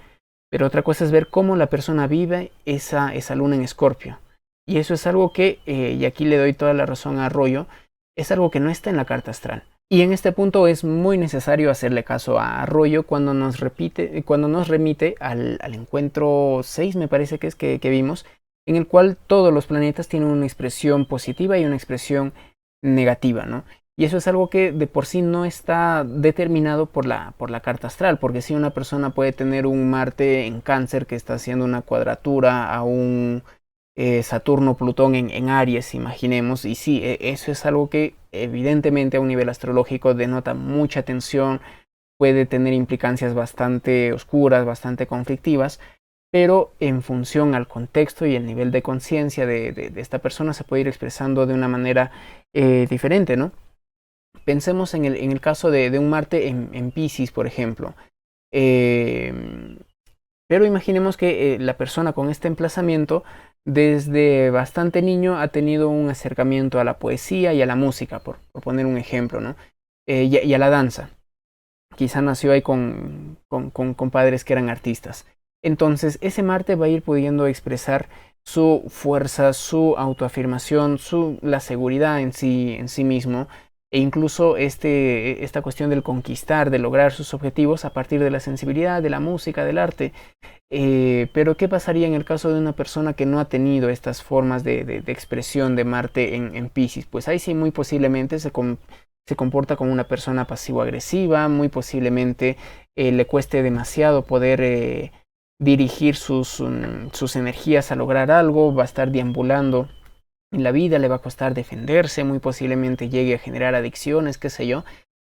pero otra cosa es ver cómo la persona vive esa Luna en Escorpio. Y eso es algo que, y aquí le doy toda la razón a Arroyo, es algo que no está en la carta astral. Y en este punto es muy necesario hacerle caso a Arroyo cuando nos remite al encuentro 6, me parece que es que vimos, en el cual todos los planetas tienen una expresión positiva y una expresión negativa, ¿no? Y eso es algo que de por sí no está determinado por la carta astral, porque si una persona puede tener un Marte en Cáncer que está haciendo una cuadratura a un Saturno-Plutón en Aries, imaginemos, y sí, eso es algo que evidentemente a un nivel astrológico denota mucha tensión, puede tener implicancias bastante oscuras, bastante conflictivas, pero en función al contexto y el nivel de conciencia de esta persona se puede ir expresando de una manera diferente, ¿no? Pensemos en el caso de un Marte en Piscis, por ejemplo. Pero imaginemos que la persona con este emplazamiento desde bastante niño ha tenido un acercamiento a la poesía y a la música, por poner un ejemplo, ¿no? Y a la danza. Quizá nació ahí con padres que eran artistas. Entonces ese Marte va a ir pudiendo expresar su fuerza, su autoafirmación, la seguridad en sí mismo, e incluso esta cuestión del conquistar, de lograr sus objetivos a partir de la sensibilidad, de la música, del arte. Pero ¿qué pasaría en el caso de una persona que no ha tenido estas formas de expresión de Marte en Piscis? Pues ahí sí muy posiblemente se comporta como una persona pasivo-agresiva, muy posiblemente le cueste demasiado poder dirigir sus energías a lograr algo, va a estar deambulando en la vida, le va a costar defenderse, muy posiblemente llegue a generar adicciones, qué sé yo,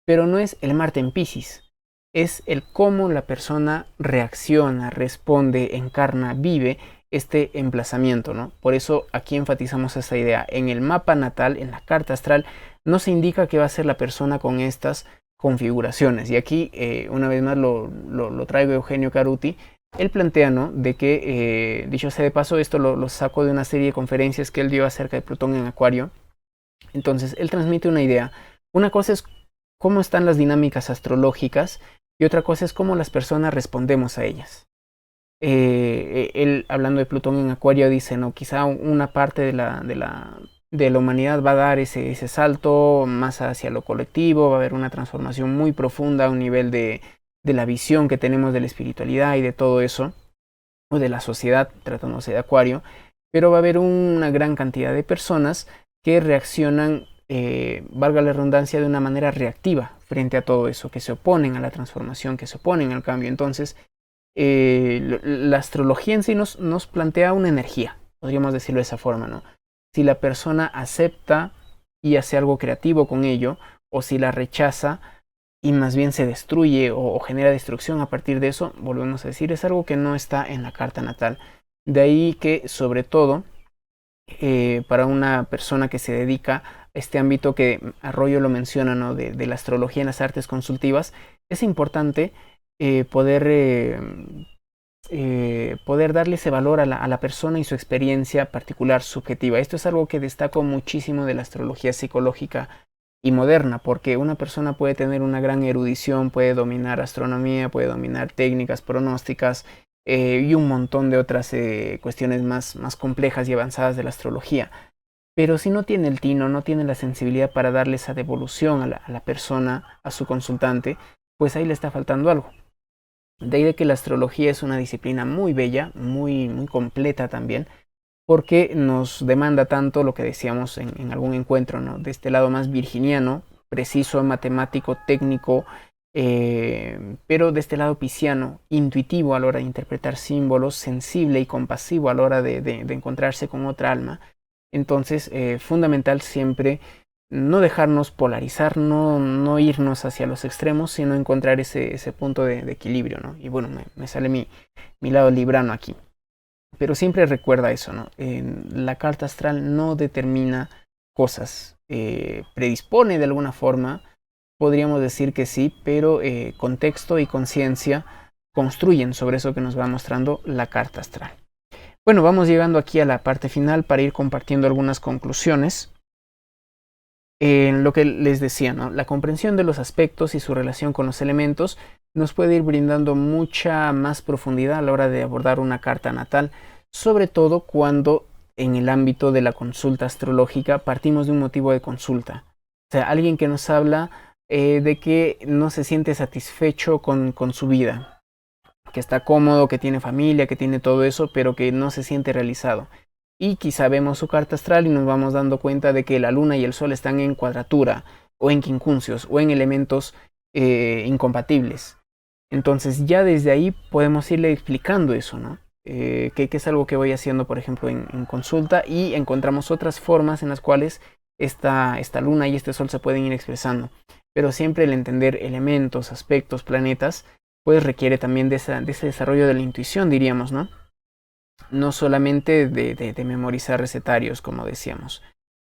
pero no es el Marte en Piscis, es el cómo la persona reacciona, responde, encarna, vive este emplazamiento, ¿no? Por eso aquí enfatizamos esta idea. En el mapa natal, en la carta astral, no se indica que va a ser la persona con estas configuraciones. Y aquí, una vez más, lo traigo Eugenio Caruti. Él plantea, ¿no?, de que, dicho sea de paso, esto lo saco de una serie de conferencias que él dio acerca de Plutón en Acuario. Entonces, él transmite una idea. Una cosa es cómo están las dinámicas astrológicas y otra cosa es cómo las personas respondemos a ellas. Él, hablando de Plutón en Acuario, dice, no, quizá una parte de la humanidad va a dar ese salto más hacia lo colectivo, va a haber una transformación muy profunda a un nivel de la visión que tenemos de la espiritualidad y de todo eso, o de la sociedad, tratándose de Acuario, pero va a haber una gran cantidad de personas que reaccionan, valga la redundancia, de una manera reactiva frente a todo eso, que se oponen a la transformación, que se oponen al cambio. Entonces, la astrología en sí nos plantea una energía, podríamos decirlo de esa forma, ¿no? Si la persona acepta y hace algo creativo con ello, o si la rechaza y más bien se destruye o genera destrucción a partir de eso, volvemos a decir, es algo que no está en la carta natal. De ahí que, sobre todo, para una persona que se dedica a este ámbito que Arroyo lo menciona, ¿no?, de la astrología en las artes consultivas, es importante poder darle ese valor a la persona y su experiencia particular, subjetiva. Esto es algo que destaco muchísimo de la astrología psicológica y moderna, porque una persona puede tener una gran erudición, puede dominar astronomía, puede dominar técnicas pronósticas y un montón de otras cuestiones más complejas y avanzadas de la astrología. Pero si no tiene el tino, no tiene la sensibilidad para darle esa devolución a la persona, a su consultante, pues ahí le está faltando algo. De ahí de que la astrología es una disciplina muy bella, muy completa también, porque nos demanda tanto lo que decíamos en algún encuentro, ¿no?, de este lado más virginiano, preciso, matemático, técnico, pero de este lado pisciano, intuitivo a la hora de interpretar símbolos, sensible y compasivo a la hora de encontrarse con otra alma. Entonces, fundamental siempre no dejarnos polarizar, no irnos hacia los extremos, sino encontrar ese punto de equilibrio, ¿no? Y bueno, me sale mi lado librano aquí. Pero siempre recuerda eso, ¿no? La carta astral no determina cosas, predispone de alguna forma, podríamos decir que sí, pero contexto y conciencia construyen sobre eso que nos va mostrando la carta astral. Bueno, vamos llegando aquí a la parte final para ir compartiendo algunas conclusiones. En lo que les decía, ¿no?, la comprensión de los aspectos y su relación con los elementos nos puede ir brindando mucha más profundidad a la hora de abordar una carta natal, sobre todo cuando en el ámbito de la consulta astrológica partimos de un motivo de consulta. O sea, alguien que nos habla de que no se siente satisfecho con su vida, que está cómodo, que tiene familia, que tiene todo eso, pero que no se siente realizado. Y quizá vemos su carta astral y nos vamos dando cuenta de que la luna y el sol están en cuadratura, o en quincunциos, o en elementos incompatibles. Entonces ya desde ahí podemos irle explicando eso, ¿no? Que es algo que voy haciendo, por ejemplo, en consulta, y encontramos otras formas en las cuales esta luna y este sol se pueden ir expresando. Pero siempre el entender elementos, aspectos, planetas, pues requiere también de ese desarrollo de la intuición, diríamos, ¿no? No solamente de memorizar recetarios, como decíamos.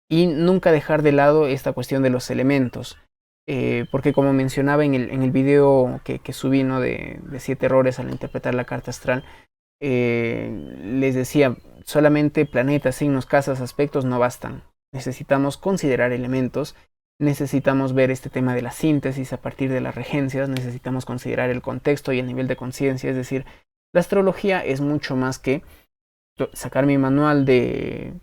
Y nunca dejar de lado esta cuestión de los elementos. Porque como mencionaba en el video que subí, ¿no?, de 7 errores al interpretar la carta astral, les decía, solamente planetas, signos, casas, aspectos no bastan. Necesitamos considerar elementos, necesitamos ver este tema de la síntesis a partir de las regencias, necesitamos considerar el contexto y el nivel de conciencia. Es decir, la astrología es mucho más que sacar mi manual de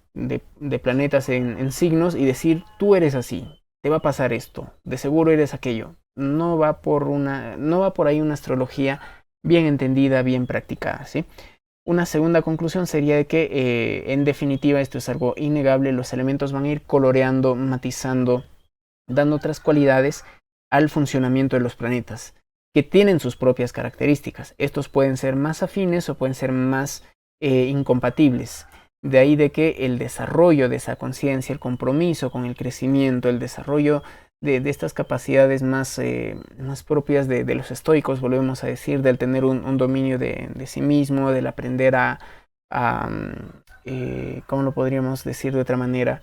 planetas en signos y decir, tú eres así, te va a pasar esto, de seguro eres aquello. No va por ahí una astrología bien entendida, bien practicada, ¿sí? Una segunda conclusión sería de que, en definitiva, esto es algo innegable, los elementos van a ir coloreando, matizando, dando otras cualidades al funcionamiento de los planetas. que tienen sus propias características. Estos pueden ser más afines o pueden ser más incompatibles. De ahí de que el desarrollo de esa conciencia, el compromiso con el crecimiento, el desarrollo de estas capacidades más propias de los estoicos, volvemos a decir, del tener un dominio de sí mismo, del aprender ¿cómo lo podríamos decir de otra manera?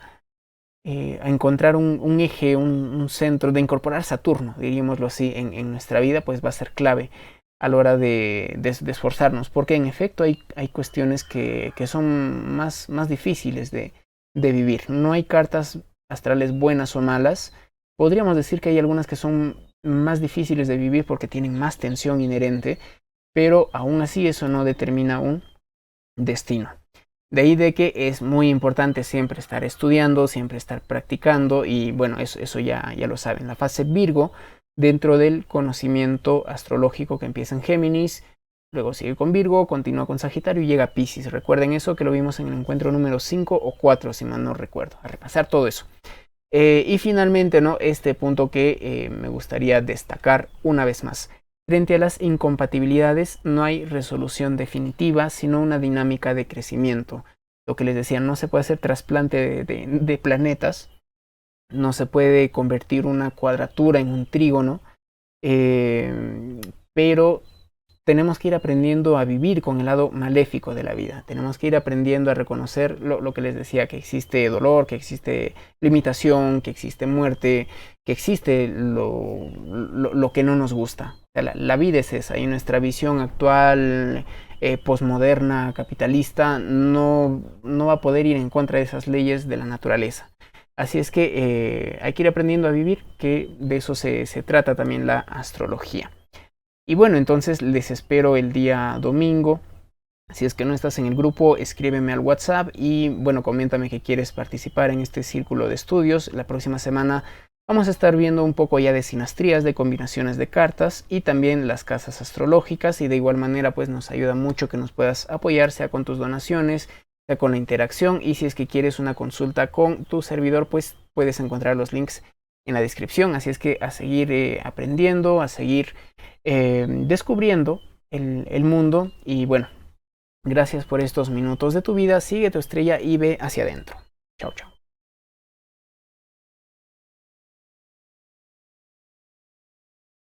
A encontrar un eje, un centro, de incorporar Saturno, diríamoslo así, en nuestra vida, pues va a ser clave a la hora de esforzarnos, porque en efecto hay cuestiones que son más difíciles de vivir. No hay cartas astrales buenas o malas. Podríamos decir que hay algunas que son más difíciles de vivir porque tienen más tensión inherente, pero aún así eso no determina un destino. De ahí de que es muy importante siempre estar estudiando, siempre estar practicando y bueno, eso ya lo saben. La fase Virgo dentro del conocimiento astrológico que empieza en Géminis, luego sigue con Virgo, continúa con Sagitario y llega a Piscis. Recuerden eso que lo vimos en el encuentro número 5 o 4, si mal no recuerdo, a repasar todo eso. Y finalmente, ¿no? Este punto que me gustaría destacar una vez más. Frente a las incompatibilidades no hay resolución definitiva, sino una dinámica de crecimiento. Lo que les decía, no se puede hacer trasplante de planetas, no se puede convertir una cuadratura en un trígono, pero tenemos que ir aprendiendo a vivir con el lado maléfico de la vida. Tenemos que ir aprendiendo a reconocer lo que les decía, que existe dolor, que existe limitación, que existe muerte, que existe lo que no nos gusta. O sea, la vida es esa y nuestra visión actual, posmoderna, capitalista, no va a poder ir en contra de esas leyes de la naturaleza. Así es que hay que ir aprendiendo a vivir, que de eso se trata también la astrología. Y bueno, entonces les espero el día domingo. Si es que no estás en el grupo, escríbeme al WhatsApp y bueno, coméntame que quieres participar en este círculo de estudios. La próxima semana vamos a estar viendo un poco ya de sinastrías, de combinaciones de cartas y también las casas astrológicas, y de igual manera pues nos ayuda mucho que nos puedas apoyar, sea con tus donaciones, sea con la interacción, y si es que quieres una consulta con tu servidor, pues puedes encontrar los links en la descripción. Así es que a seguir aprendiendo, a seguir descubriendo el mundo. Y bueno, gracias por estos minutos de tu vida. Sigue tu estrella y ve hacia adentro. Chao, chao.